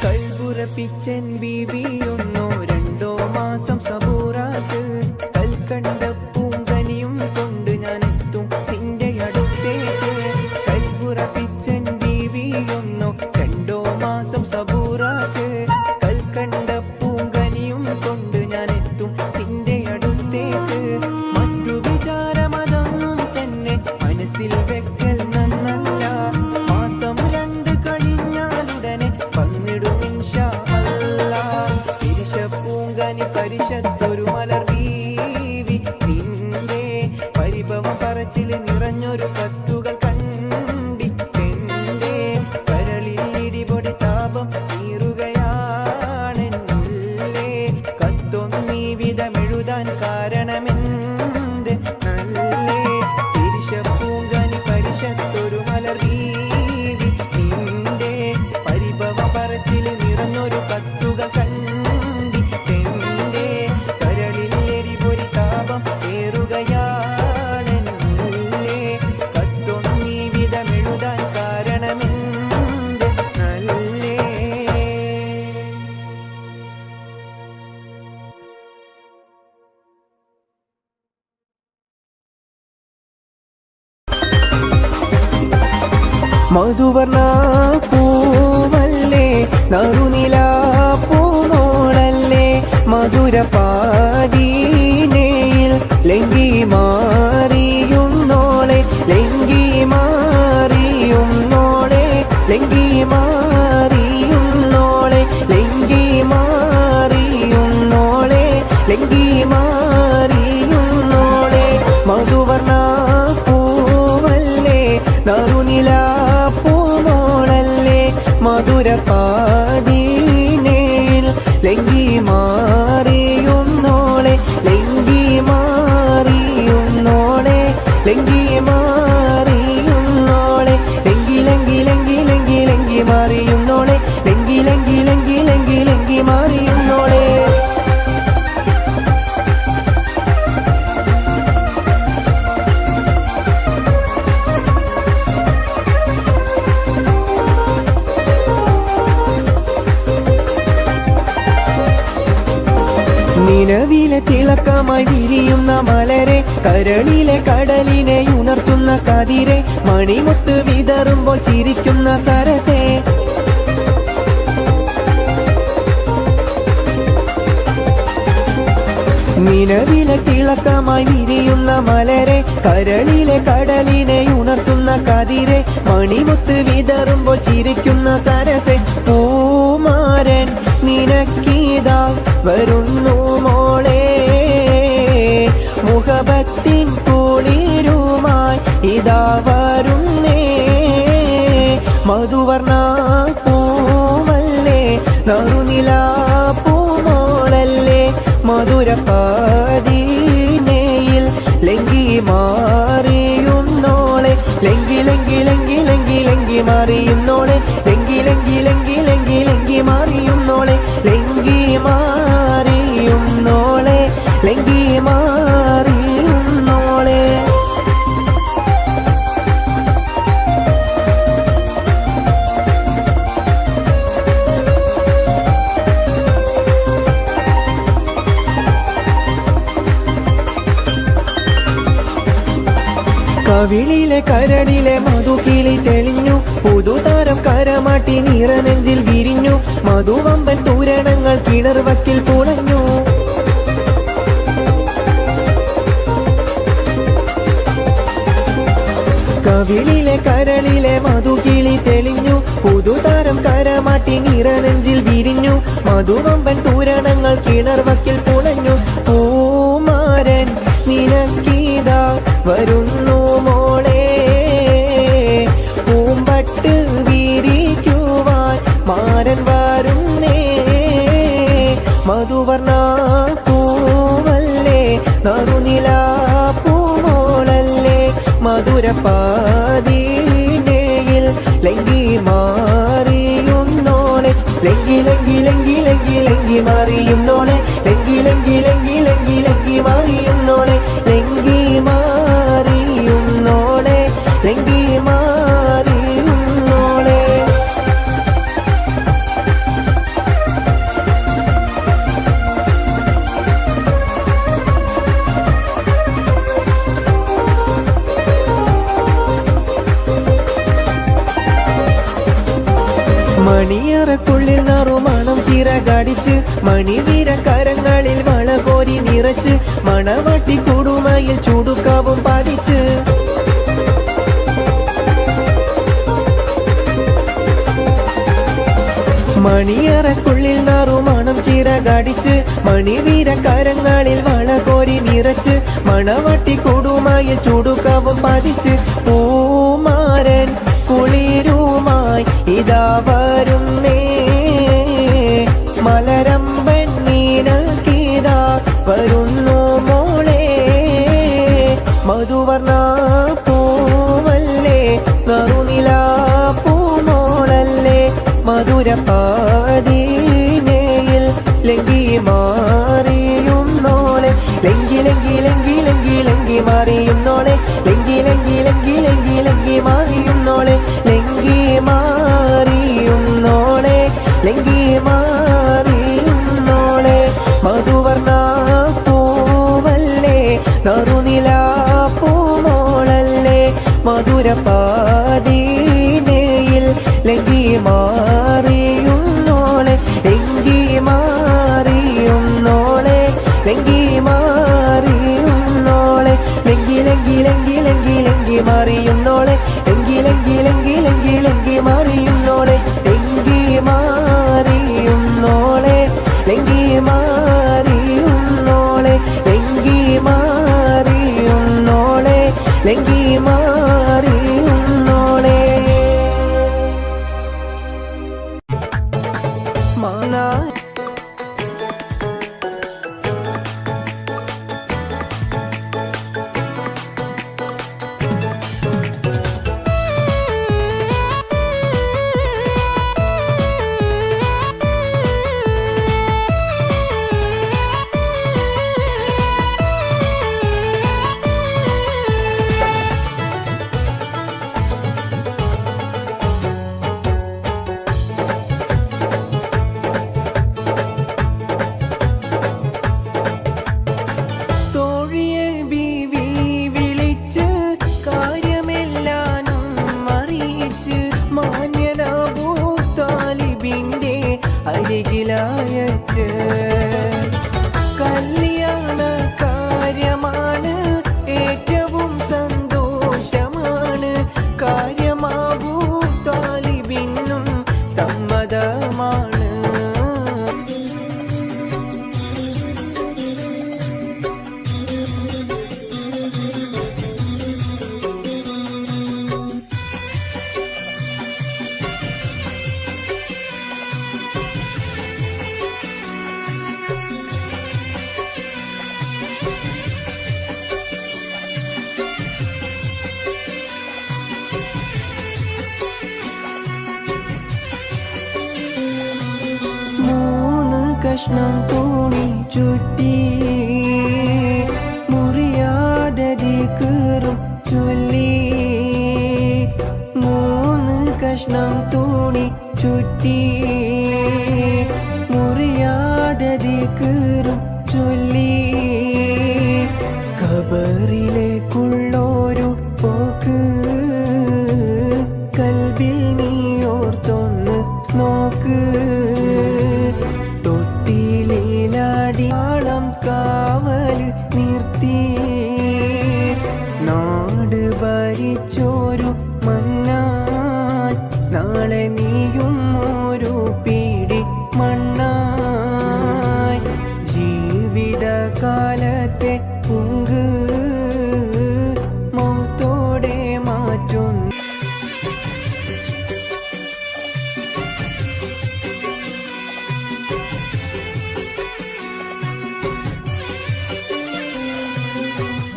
കൽബുറപ്പിച്ചൻ ബീവിയൊന്നോ രണ്ടോ മാസം സബൂറാക്ക്. കൽക്കണ്ട പൂങ്കനിയും കൊണ്ട് ഞാനെത്തും നിന്റെ അടുത്തേക്ക്. കൽബുറപ്പിച്ചൻ ബീവിയൊന്നോ രണ്ടോ മാസം സബൂറാക്ക്. കൽക്കണ്ട പൂങ്കനിയും കൊണ്ട് ഞാനെത്തും നിന്റെ അടുത്തേക്ക്. മറ്റു വിചാരമതൊന്നും തന്നെ മനസ്സിൽ വെക്കൽ നന്നല്ല. മാസം 2 കഴിഞ്ഞാലുടനെ വന്നിടും ഇൻഷാ അല്ലാഹ്. പിരിശപ്പൂങ്കനി പരിശത്തൊരു മലർവീവി നിന്റെ പരിഭവ പറച്ചില് നിറഞ്ഞൊരു കത്തുകൾ കണ്ടി എന്റെ കരളിൽ ഇടിപൊടി താപം നീറുകയാണെന്നുള്ളേ. കത്തൊന്നീ വിധമെഴുതാൻ കാരണമെന്ത് നല്ലേ? പിരിശപ്പൂങ്കനി പരിശത്തൊരു മലർവീവി നിന്റെ പരിഭവ പറച്ചില് നിറഞ്ഞൊരു കത്തുകൾ കണ്ടി എന്റെ കരളിൽ എരിപൊരി താപം ഏറുകയാണെന്നുള്ളേ. കത്തൊന്നീ വിധമെഴുതാൻ കാരണമെന്ത് നല്ലേ? മധുവർണ പൂവല്ലേ നറുനില പൂമോളല്ലേ? മധുരപാദീനയിൽ ലങ്കി മാറിയുന്നോളെ ലങ്കി മാറിയുന്നോളെ ലങ്കി മാറിയുന്നോളെ ലങ്കി മാറിയുന്നോളെ ലങ്കി മാറിയുന്നോളെ. മധുവർണ പൂവല്ലേ നറുനില പൂമോളല്ലേ? മധുരപാദീനയിൽ ലങ്കി മാറിയുന്നോളെ ലങ്കി മാറിയുന്നോളെ ലങ്കി മാറിയുന്നോളെ. ലങ്കി ലങ്കി ലങ്കി ലങ്കി ലങ്കി മാറിയുന്നോളെ ലങ്കി ലങ്കി ലങ്കി ലങ്കി ലങ്കി മാറിയുന്നോളെ. നിലവിലെ തിളക്കമായി വിരിയുന്ന മലരെ കരളിലെ കടലിനെ ഉണർത്തുന്ന കതിരെ മണിമുത്ത് വിതറുമ്പോൾ ചിരിക്കുന്ന സരസേ. നിലവിലെ തിളക്കമായി വിരിയുന്ന മലരെ കരളിലെ കടലിനെ ഉണർത്തുന്ന കതിരെ മണിമുത്ത് വിതറുമ്പോൾ ചിരിക്കുന്ന സരസേ. പൂമാരൻ നിനക്കീതാ വരുന്നു മോളെ മുഹബത്തിൻ കുളിരുമായി ഇതാ വരുന്നേ. മധുവർണ പൂവല്ലേ നറുനില പൂമോളല്ലേ? മധുരപാദീനയിൽ ലങ്കി മാറിയുന്നോളെ ലങ്കി ലങ്കി ലങ്കി ലങ്കി ലങ്കി മാറിയുന്നോളെ ലങ്കി ലങ്കി ലങ്കി ലങ്കി ലങ്കി മാറിയുന്നോളെ ലങ്കി മാറിയുന്നോളെ ലങ്കി ലെങ്കി മാറിയുന്നോളെ. കവിളിലെ കരടിലെ മധുകിളി തെളിഞ്ഞു, പുതുതാരം കരമാട്ടി നിറനെഞ്ചിൽ വിരിഞ്ഞു, മധുവമ്പൻ പൂരണങ്ങൾ കിണർ വക്കിൽ പുളഞ്ഞു. കവിളിലെ കരളിലെ മധുകിളി തെളിഞ്ഞു, പുതുതാരം കരമാട്ടി നിറനെഞ്ചിൽ വിരിഞ്ഞു, മധുവമ്പൻ പൂരണങ്ങൾ കിണർ വക്കിൽ പുളഞ്ഞു. പൂമാരൻ നിനക്കീതാ വരുന്നു മോളെ, പൂമ്പട്ട് വിരിക്കുവാൻ മാരൻ വരുന്നേ. മധുവർണ പൂവല്ലേ നറുനില പൂമോളല്ലേ, മധുരപ്പാതീനയിൽ ലങ്കി മാറിയുന്നോളെ. ലങ്കി ലങ്കി ലങ്കി ലങ്കി ലങ്കി മാറിയുന്നോളെ, ലങ്കി ലങ്കി ലങ്കി ലങ്കി ലങ്കി മാറിയുന്നോളെ, ലങ്കി മാറിയുന്നോളെ, ലങ്കി മാറിയുന്നോളെ. മണിയറക്കുള്ളിൽ നറുമണം ചിറകടിച്ച്, മണിവീര കരങ്ങളിൽ വളകോരി നിറച്ച്, മണവട്ടി കുടുമയിൽ ചുടുക്കാവും പതിച്ച്. മണിയറക്കുള്ളിൽ നറുമണം ചിറകടിച്ച്, മണിവീര കരങ്ങളിൽ വളകോരി നിറച്ച്, മണവട്ടി കുടുമയിൽ ചുടുക്കാവും പതിച്ച്. പൂമാരൻ കുളിരുമായി ഇതാ വരുന്നേ, മലരമ്പൻ നീനക്കീതാ വരുന്നു മോളെ. മധുവർണ പൂവല്ലേ നറുനില പൂമോളല്ലേ, മധുരപ്പാതീനയിൽ ലങ്കി മാറിയുന്നോളെ. ലങ്കി ലങ്കി ലങ്കി ലങ്കി ലങ്കി മാറിയുന്നോളെ, ലങ്കി ലങ്കി ലങ്കി ലങ്കി ലങ്കി മാറിയുന്നോളെ, ലങ്കി മാറിയുന്നോളെ, ലങ്കി മാറിയുന്നോളെ. മധുവർണ പൂവല്ലേ നറുനില പൂമോളല്ലേ, മധുരപ്പാതീനയിൽ ലങ്കി മാറിയുന്നോളെ, ലങ്കി മാറിയുന്നോളെ, ലങ്കി മാറിയുന്നോളെ. ലങ്കി ലങ്കി ലങ്കി ലങ്കി ലങ്കി മാറിയുന്നോളെ, ലങ്കി ലങ്കി ലങ്കി ലങ്കി ലങ്കി മാറിയുന്നോളെ, ലങ്കി മാറിയുന്നോളെ, ലങ്കി മാറിയുന്നോളെ, ലങ്കി മാറിയുന്നോളെ, ലങ്കി മാറിയുന്നോളെ. മാനാ അരികിലായച്ച് കല്യാണ കാര്യമാണ്, ഏറ്റവും സന്തോഷമാണ്, കാര്യമാകൂ താലിബിനും സമ്മതമാണ്. കഷ്ണം തുണി ചുറ്റി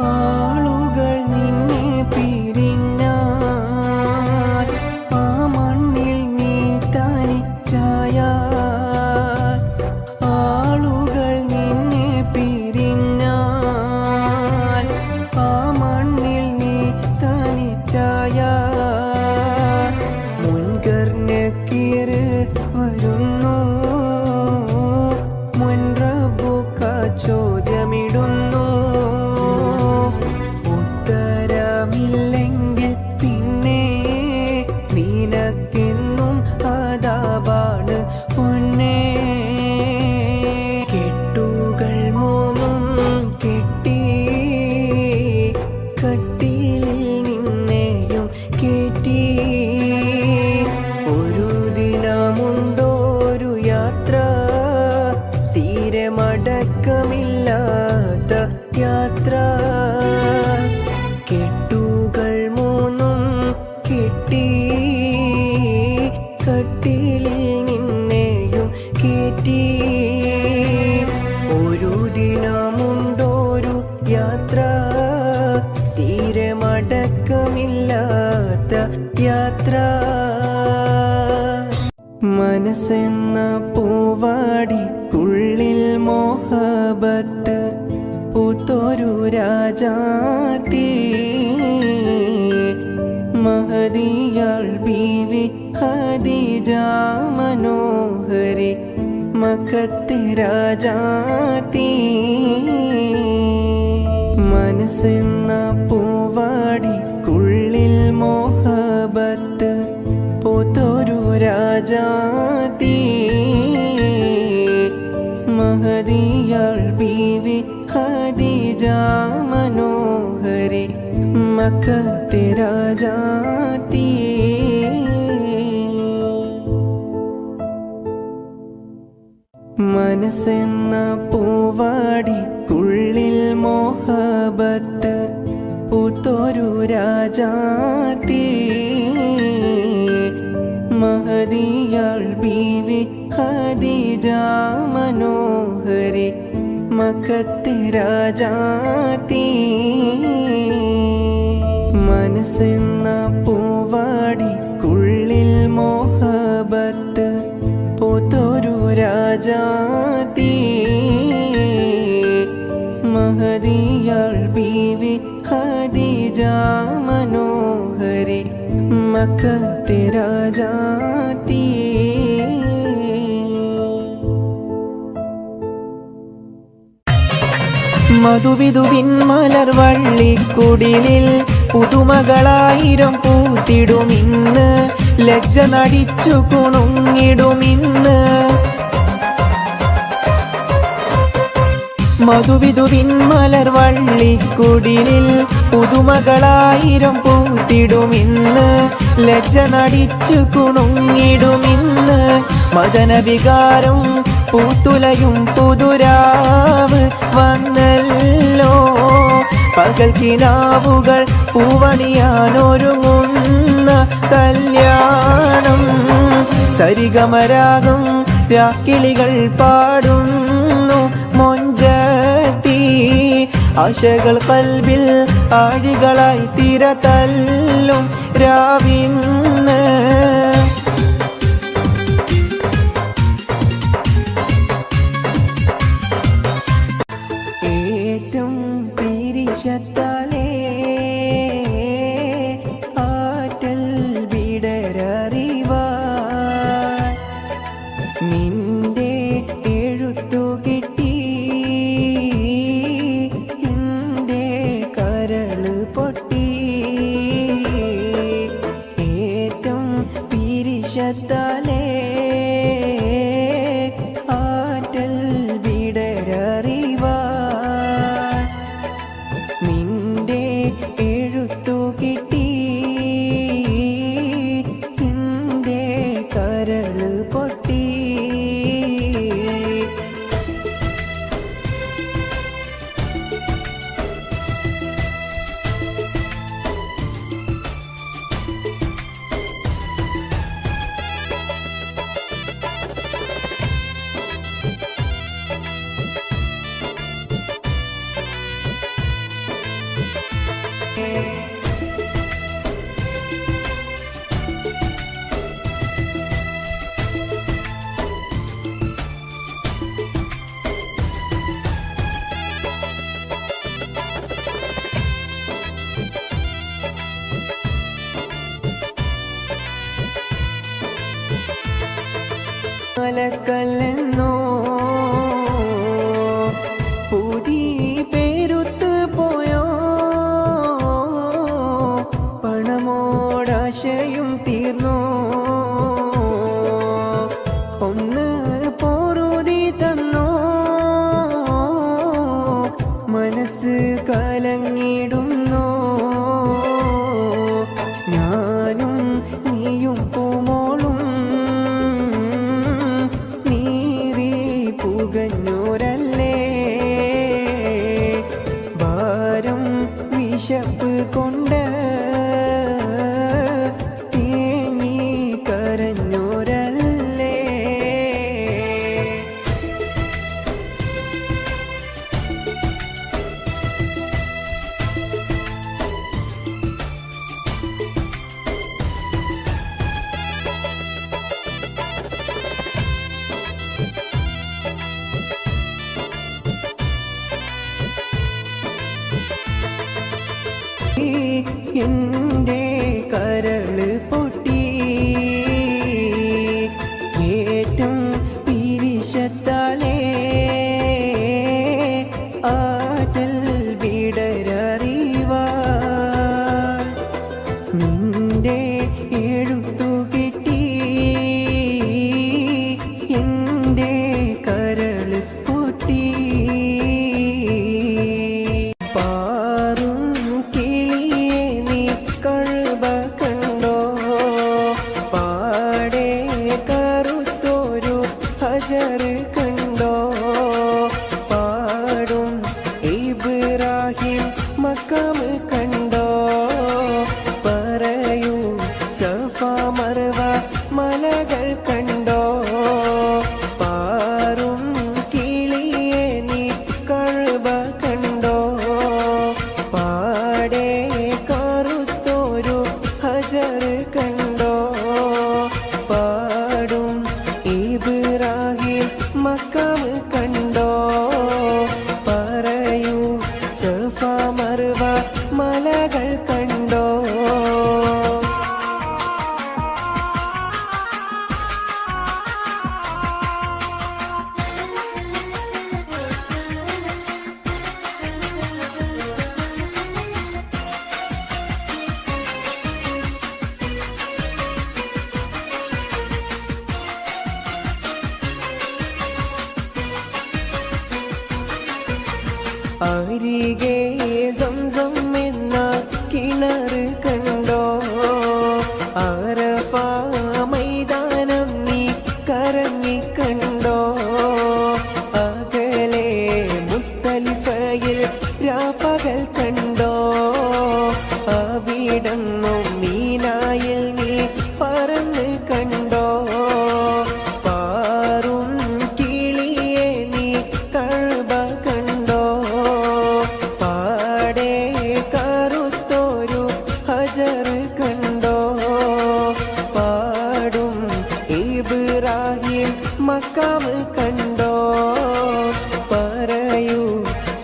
ആളുകൾ നിന്നെ പിരിഞ്ഞാൽ ആ മണ്ണിൽ നീ തനിച്ചായാൽ ആളുകൾ നിന്നെ പിരിഞ്ഞാൽ ആ മണ്ണിൽ നീ തനിച്ചായാൽ മുൻകർ നക്കീർ വരുന്നു മുൻ റബ്ബുക ചോദ്യമിടുന്നു ഉത്തരമില്ലെങ്കിൽ പിന്നെ നിനക്കെന്നും അദാബാണ് പൊന്നേ കെട്ടുകൾ മൂന്നും കെട്ടി കട്ടിലിൽ നിന്നെയും കേറ്റി ഒരു ദിനമുണ്ടോരു യാത്ര തീരെ മടക്കമില്ലാത്ത യാത്ര കെട്ടുകൾ മൂന്നും കെട്ടി കട്ടിലിൽ നിന്നെയും കേറ്റി ഒരു ദിനമുണ്ടോരു യാത്ര തീരെ മടക്കമില്ലാത്ത യാത്ര മനസ്സെന്ന പൂവാടിക്കുള്ളിൽ മോഹബത്ത് പൂത്തൊരു രാജാത്തി മഹദിയാൾ ബീവി ഖദീജ മനോഹരി മക്കത്തെ രാജാത്തി മനസ്സെന്ന പൂവാടിക്കുള്ളിൽ മോഹബത്ത് പൂത്തൊരു രാജാത്തി മഹദിയാൾ ബീവി ഖദീജ മനോഹരി മക്കത്തെ രാജാത്തി മനസ്സെന്ന പൂവാടിക്കുള്ളിൽ മോഹബത്ത് പൂത്തൊരു രാജാത്തി മഹദിയാൾ ബീവി ഖദീജ മനോഹരി മക്കത്തെ രാജാത്തി മനസ്സെന്ന പൂവാടിക്കുള്ളിൽ മോഹബത്ത് പൂത്തൊരു രാജാത്തി മഹദിയാൾ ബീവി ഖദീജ മനോഹരി മക്കത്തെ രാജാത്തി മധുവിധുവിൻ മലർവള്ളിക്കുടിലിൽ പുതുമകളായിരം പൂത്തിടുമിന്ന് ലജ്ജ നടിച്ചു കുണുങ്ങിടുമിന്ന് മധുവിധുവിൻ മലർവള്ളിക്കുടിലിൽ പുതുമകളായിരം പൂത്തിടുമിന്ന് ലജ്ജ നടിച്ചു കുണുങ്ങിടുമിന്ന് മദനവികാരം പൂത്തുലയും പുതുരാവ് വന്നല്ലോ പകൽ കിനാവുകൾ പൂവണിയാനൊരുങ്ങുന്ന കല്യാണം സരിഗമരാഗം രാക്കിളികൾ പാടുന്നു മൊഞ്ചത്തി ആശകൾ കൽബിൽ ആഴികളായി തിര തല്ലും രാവിന്ന് ഏറ്റവും പിരിശത്താലേ ആറ്റൽ വിടരറിവാൻ നിന്റെ എഴുത്തു കിട്ടി എന്റെ കരള് പൊട്ടി ഏറ്റവും പാലക്കല്ലെന്നോ പുതി പേരുത്ത് പോയോ പണമോടാശയും തീർന്നോ ഒന്ന് പോറുതി തന്നോ മനസ്സ് കലങ്ങിടുന്നോ ഞാനും നീയും പൂമോളും നീറി പുകഞ്ഞോരല്ലേ ഭാരം വിശപ്പ് കൊണ്ട് തേങ്ങി കരഞ്ഞോരല്ലേ എന്റെ കരള് പൊട്ടി ഏറ്റം പിരിശത്താലേ ആറ്റൽ വിടരറിവാ നിന്റെ എഴുത്തു കിട്ടി എന്റെ കരള് പൊട്ടി കണ്ടോ പാടും ഇബ്രാഹിം മക്കാം കണ്ടോ പറയൂ സഫ മർവ മലകൾ കണ്ടോ പാറും കിളിയെ നീ കഅബ കണ്ടോ പാടെ കറുത്തോരു ഹജർ കണ്ടോ പാടും ഇബ്രാഹിം മക്കാം കണ്ടോ പറയൂ സഫ മർവ മലകൾ കണ്ടോ അരികെ സംസം എന്ന കിണർ കണ്ടോ അറഫ മൈതാനം നീ കറങ്ങി കണ്ടോ അകലെ മുസ്തലിഫയിൽ രാപ്പകൽ കണ്ടോ അവിടന്നും മീനായിൽ നീ പറന്ന് കണ്ടോ പാറും കിളിയെ നീ കഅബ കണ്ടോ പാടെ കറുത്തോരു ഹജർ കണ്ടോ പാടും ഇബ്രാഹിം മക്കാം കണ്ടോ പറയൂ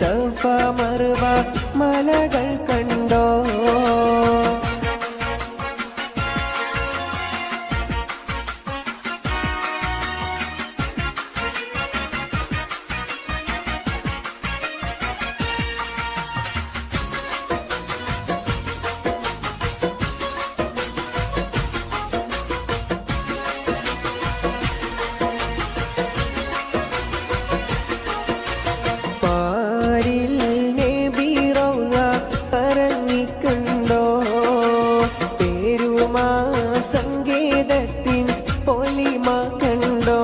സഫ മർവ മലകൾ കണ്ടോ പാരിൽ നബി റൗള കണ്ടോ പേരുമാ സംഗീതത്തിൻ പൊലിമ കണ്ടോ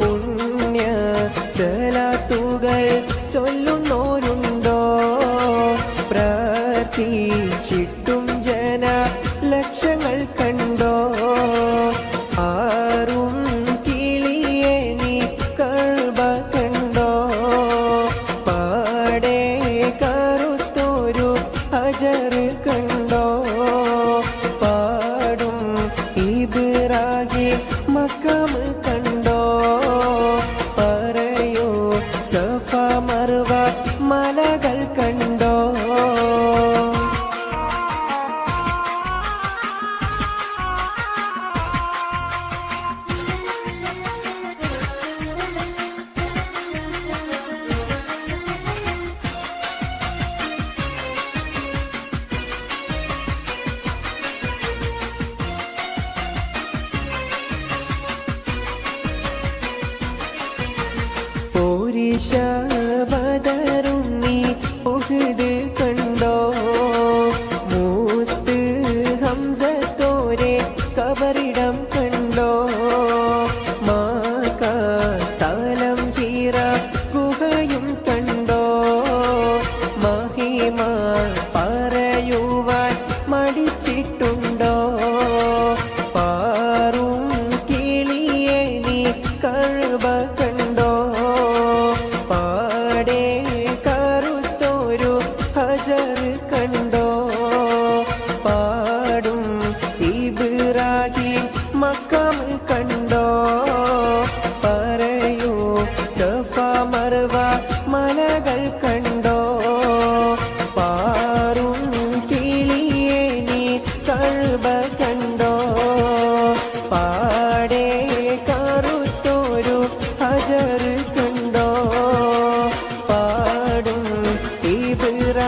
പുണ്യ സലാത്തുകൾ ചൊല്ലുന്നോരുണ്ടോ പ്രാർത്ഥിച്ചിട്ടും ജന ലക്ഷങ്ങൾ കണ്ടോ ആറും കിളിയെ നീ കഅബ കണ്ടോ പാടെ കറുത്തോരു ഹജർ കണ്ടോ പാടും ഇബ്രാഹിം മക്കാം കണ്ടോ പറയൂ സഫ മർവ മലകൾ കണ്ടോ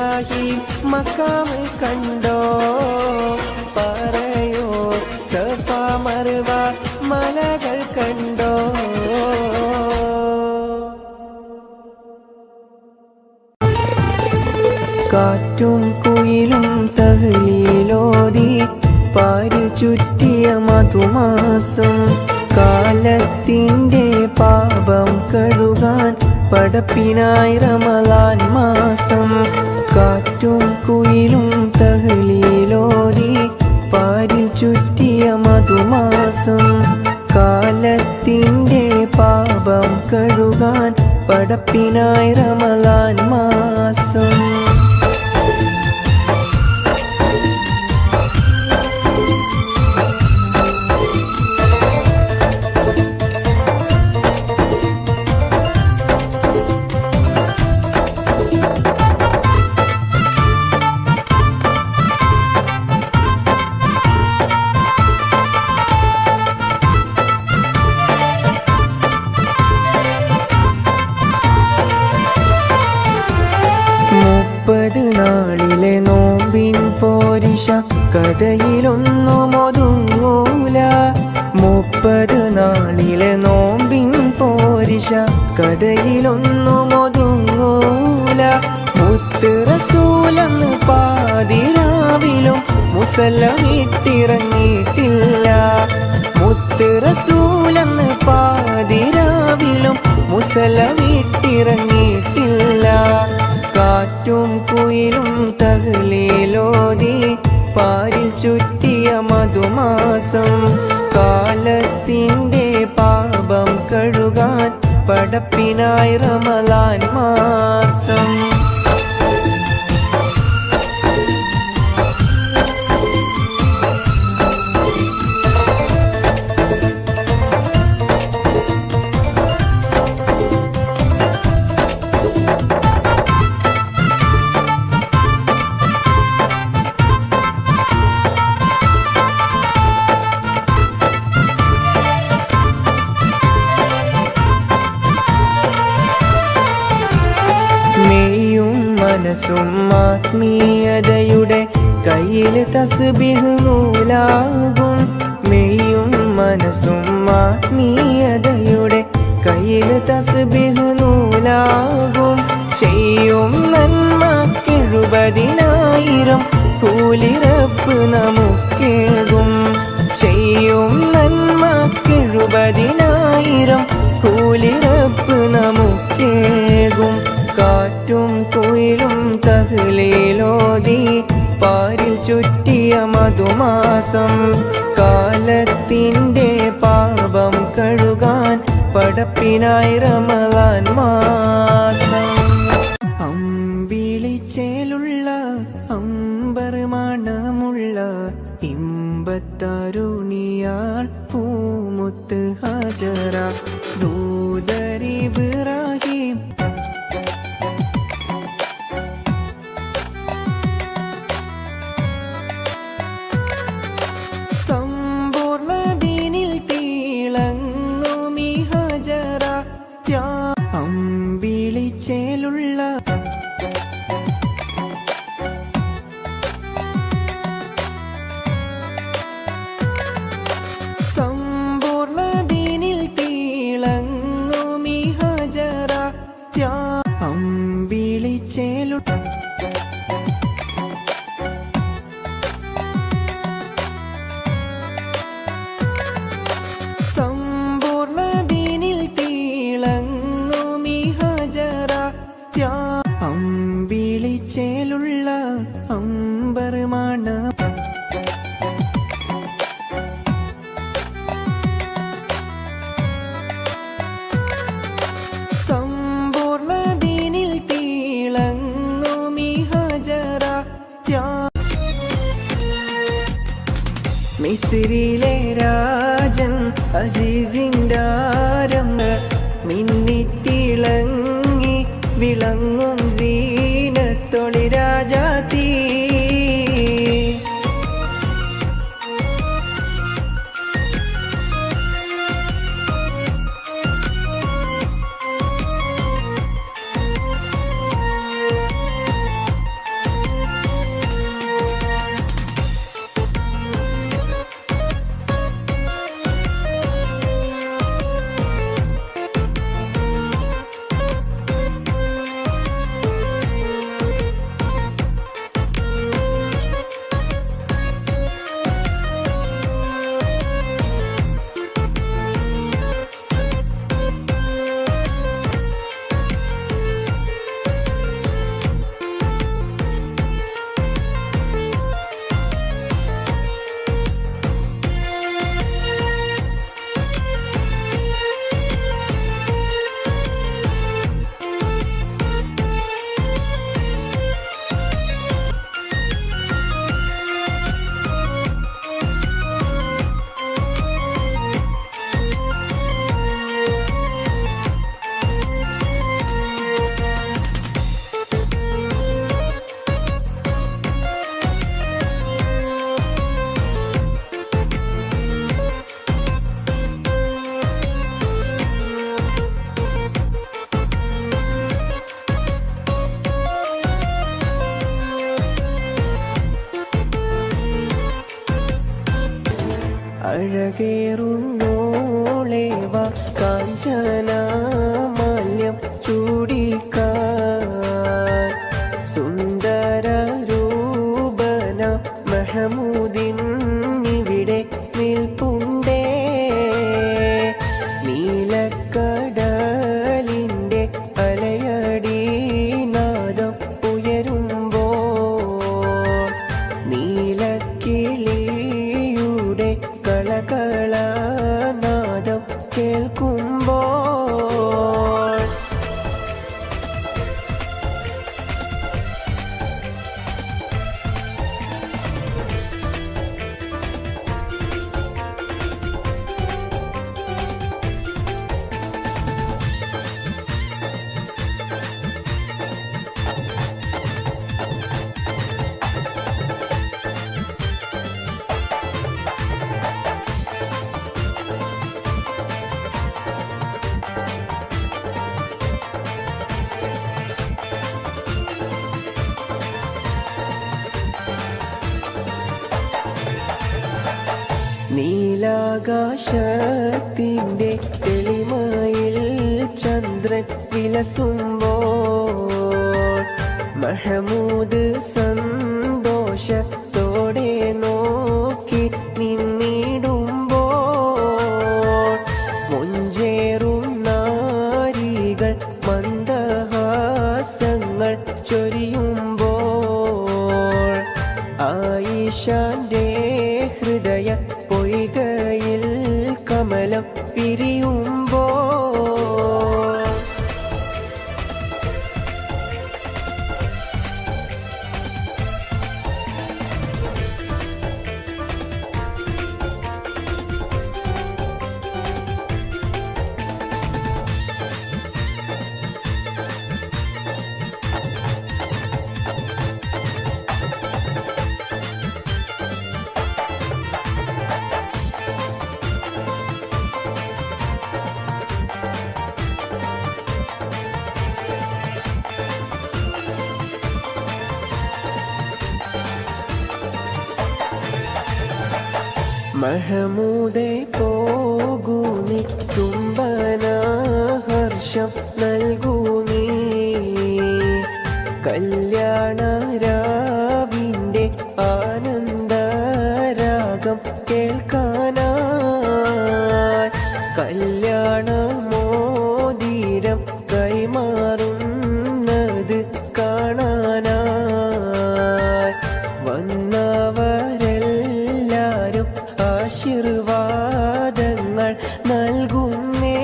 ഇബ്രാഹിം മഖാമ് കണ്ടോ പറയോ സഫ മർവ മലകൾ കണ്ടോ കാറ്റും കുയിലും തഹ്ലീലോതി പാരി ചുറ്റിയ മധുമാസം കാലത്തിൻ്റെ പാപം കഴുകാൻ പടപ്പിനായി റമളാൻ മാസം കാറ്റും കുയിലും തഹ്ലീലോതി പാരി ചുറ്റിയ മധുമാസം കാലത്തിൻ്റെ പാപം കഴുകാൻ പടപ്പിനായി റമളാൻ മാസം നാളിലെ നോമ്പിൻ പോരിശ കഥയിലൊന്നും ഒതുങ്ങൂല 30 നാളിലെ നോമ്പിൻ പോരിശ കഥയിലൊന്നും ഒതുങ്ങൂല മുത്ത് റസൂലെന്ന് പാതിരാവിലും മുസല്ലമിട്ടിറങ്ങിയിട്ടില്ല മുത്ത് റസൂലെന്ന് പാതിരാവിലും മുസല്ലമിട്ടിറങ്ങിയിട്ടില്ല കാറ്റും കുയിലും തഹ്ലീലോതി പാരിൽ ചുറ്റിയ മധുമാസം കാലത്തിൻ്റെ പാപം കഴുകാൻ പടപ്പിനായി റമളാൻ മാസം മനസ്സും ആത്മീയതയുടെ കയ്യിൽ തസ്ബീഹ് നൂലാകും മെയ്യും മനസ്സും ആത്മീയതയുടെ കയ്യിൽ തസ്ബീഹ് നൂലാകും ചെയ്യും നന്മ70,000 കൂലി റബ്ബ് നമുക്കേകും ചെയ്യും നന്മ70,000 കൂലി റബ്ബ് നമുക്കേകും കാറ്റും കുയിലും തഹ്ലീലോതി പാരിൽ ചുറ്റിയ മധുമാസം കാലത്തിൻ്റെ പാപം കഴുകാൻ പടപ്പിനായി റമളാൻ മാസം അമ്പിളിച്ചേലുള്ള അമ്പർ മണമുള്ള ഇമ്പത്തരുണിയാൾ പൂമുത്ത് ഹജറ ദൂതരിബ്രാഹിം അമ്പിളിച്ചേലുള്ള സമ്പൂർണ്ണ ദീനിൽ തിളങ്ങുമി ഹജറ അമ്പിളിച്ചേലുള്ള അമ്പിളിച്ചേലുള്ള അമ്പർ മണം സമ്പൂർണ്ണ ദീനിൽ തിളങ്ങുമി ഹജറ മിസ്രിലെ രാജൻ അസീസിൻ്റെ ആരംഭ മിന്നിത്തിളങ്ങി വിളങ്ങും സീനത്തൊളി രാജാത്തീ അഴകേറുന്നോളെ വാ കാഞ്ചനമാല്യം ചൂടിക്കാൻ സുന്ദര രൂപന മഹമൂദിൻ ഇവിടെ നിൽപ്പുണ്ടേ നീലക്കടലിൻ്റെ അലയടി നാദം ഉയരുമ്പോൾ നീലക്കിളിയുടെ കളകളനാദം കേൾക്കുമ്പോൾ നീലാകാശത്തിൻ്റെ തെളിമയിൽ ചന്ദ്രൻ വിലസുമ്പോൾ മഹമൂദ് സന്തോഷത്തോടെ നോക്കി നിന്നിടുമ്പോൾ മുഞ്ചേറും നാരികൾ മന്ദഹാസങ്ങൾ ചൊരിയുമ്പോൾ ആയിഷാന്റെ ഹൃദയ പൊയ്കയിൽ കമലം പിരിയുമ്പോൾ മഹമൂദേ പോകൂനി ചുംബന ഹർഷം നൽകൂനി കല്യാണ രാവിൻ്റെ ആനന്ദരാഗം കേൾക്കാനായി കല്യാണ മോതിരം കൈമാറുന്നത് കാണാനായി വന്നവരെല്ലാരും ആശീർവാദങ്ങൾ നൽകുന്നേ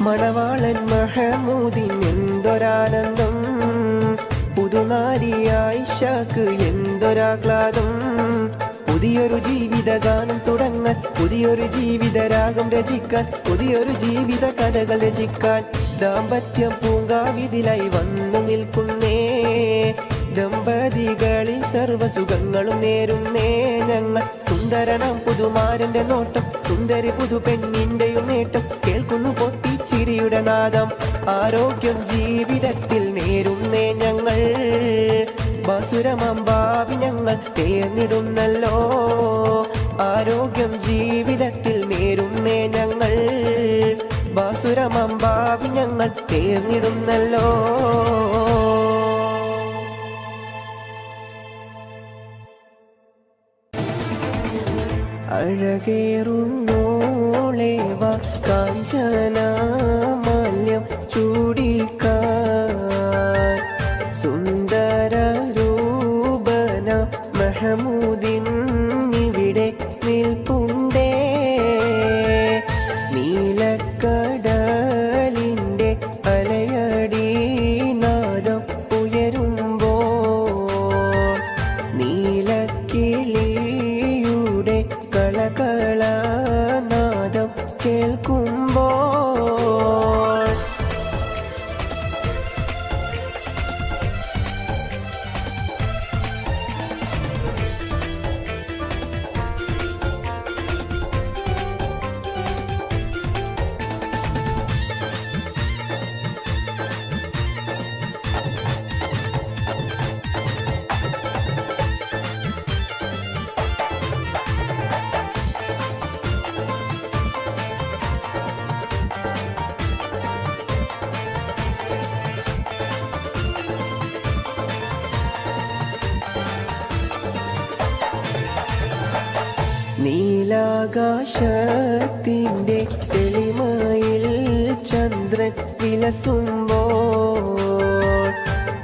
മണവാളൻ മഹമൂദിൻ എന്തൊരാനന്ദം പുതുനാരി ആയിഷക്ക് എന്തൊരാഹ്ലാദം പുതിയൊരു ജീവിതഗാനം തുടങ്ങാൻ പുതിയൊരു ജീവിതരാഗം രചിക്കാൻ പുതിയൊരു ജീവിത കഥകൾ രചിക്കാൻ ദാമ്പത്യം പൂങ്കാവിതിലായി വന്നു നിൽക്കുന്നേ ദമ്പതികളിൽ സർവസുഖങ്ങളും നേരുന്നേ ഞങ്ങൾ സുന്ദരനാം പുതുമാരന്റെ നോട്ടം സുന്ദരി പുതുപെണ്ണിന്റെയും നേട്ടം കേൾക്കുന്നു പൊട്ടിച്ചിരിയുടെ നാദം ആരോഗ്യം ജീവിതത്തിൽ നേരുന്നേ ഞങ്ങൾ ബാസുരമമ്പാവി ഞങ്ങൾ തേർന്നിടുന്നല്ലോ ആരോഗ്യം ജീവിതത്തിൽ നേരുന്നേ ഞങ്ങൾ ബാസുരമമ്പാവി ഞങ്ങൾ തേർന്നിടുന്നല്ലോ അഴകേറുന്നോളെ വാ കാഞ്ചനമാല്യം ചൂടിക്കാൻ സുന്ദര രൂപന മഹമൂദിൻ ഇവിടെ നിൽപ്പുണ്ടേ നീലക്കടലിൻ്റെ അലയടി നാദം ഉയരുമ്പോൾ നീലക്കിളിയുടെ കളകളനാദം കേൾക്കുമ്പോൾ നീലാകാശത്തിൻ്റെ തെളിമയിൽ ചന്ദ്രൻ വിലസുമ്പോൾ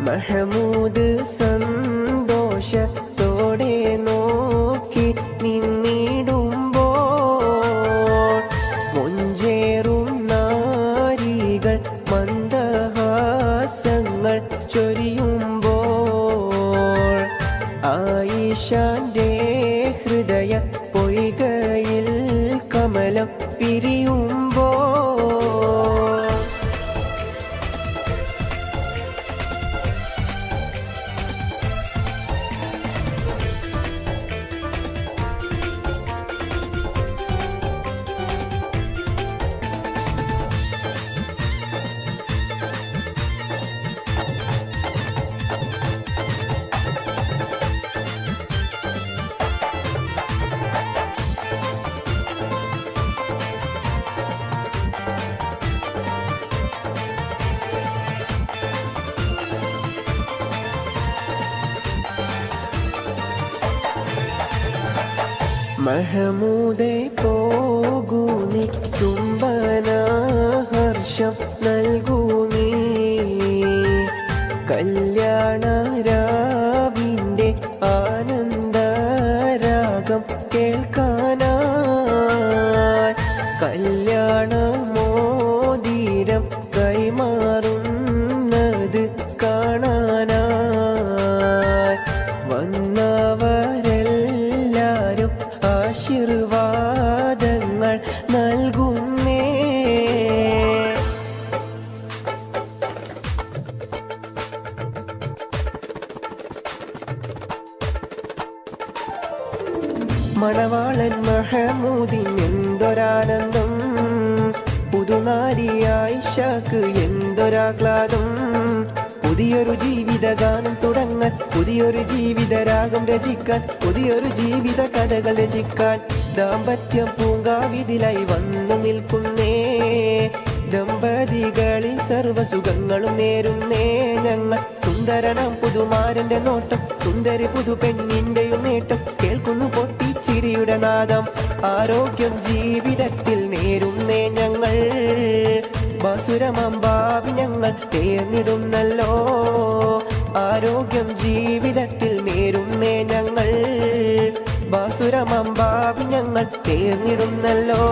മഹമൂദ് സന്തോഷത്തോടെ നോക്കി നിന്നിടുമ്പോൾ മുഞ്ചേറും നാരികൾ മന്ദഹാസങ്ങൾ ചൊരിയുമ്പോൾ ആയിഷാന്റെ ഹൃദയ പൊയ്കയിൽ കമലം പിരിയുമ്പോൾ മഹമൂദേ പോകൂനി ചുംബന ഹർഷം നൽകൂനി കല്യാണ രാവിൻ്റെ ആനന്ദരാഗം കേൾക്കാനായി കല്യാണ മോതിരം കൈമാറുന്നത് കാണാനായി വന്നവരെല്ലാരും ആശീർവാദങ്ങൾ നൽകുന്നേ. മണവാളൻ മഹമൂദിൻ എന്തൊരാനന്ദം, പുതുനാരി ആയിഷക്ക് എന്തൊരാഹ്ലാദം. പുതിയൊരു ജീവിതഗാനം തുടങ്ങാൻ, പുതിയൊരു ജീവിതരാഗം രചിക്കാൻ, പുതിയൊരു ജീവിത കഥകൾ രചിക്കാൻ ദാമ്പത്യം പൂങ്കാവിതിലായി വന്നു നിൽക്കുന്നേ. ദമ്പതികളിൽ സർവസുഖങ്ങളും നേരുന്നേ ഞങ്ങൾ. സുന്ദരനാം പുതുമാരന്റെ നോട്ടം, സുന്ദരി പുതുപെണ്ണിന്റെയും നേട്ടം കേൾക്കുന്നു പൊട്ടിച്ചിരിയുടെ നാദം. ആരോഗ്യം ജീവിതത്തിൽ നേരുന്നേ ഞങ്ങൾ, ബാസുരമാം ഭാവി ഞങ്ങൾ തേർന്നിടുന്നല്ലോ. ആരോഗ്യം ജീവിതത്തിൽ നേരുന്നേ ഞങ്ങൾ, ബാസുരമാം ഭാവി ഞങ്ങൾ തേർന്നിടുന്നല്ലോ.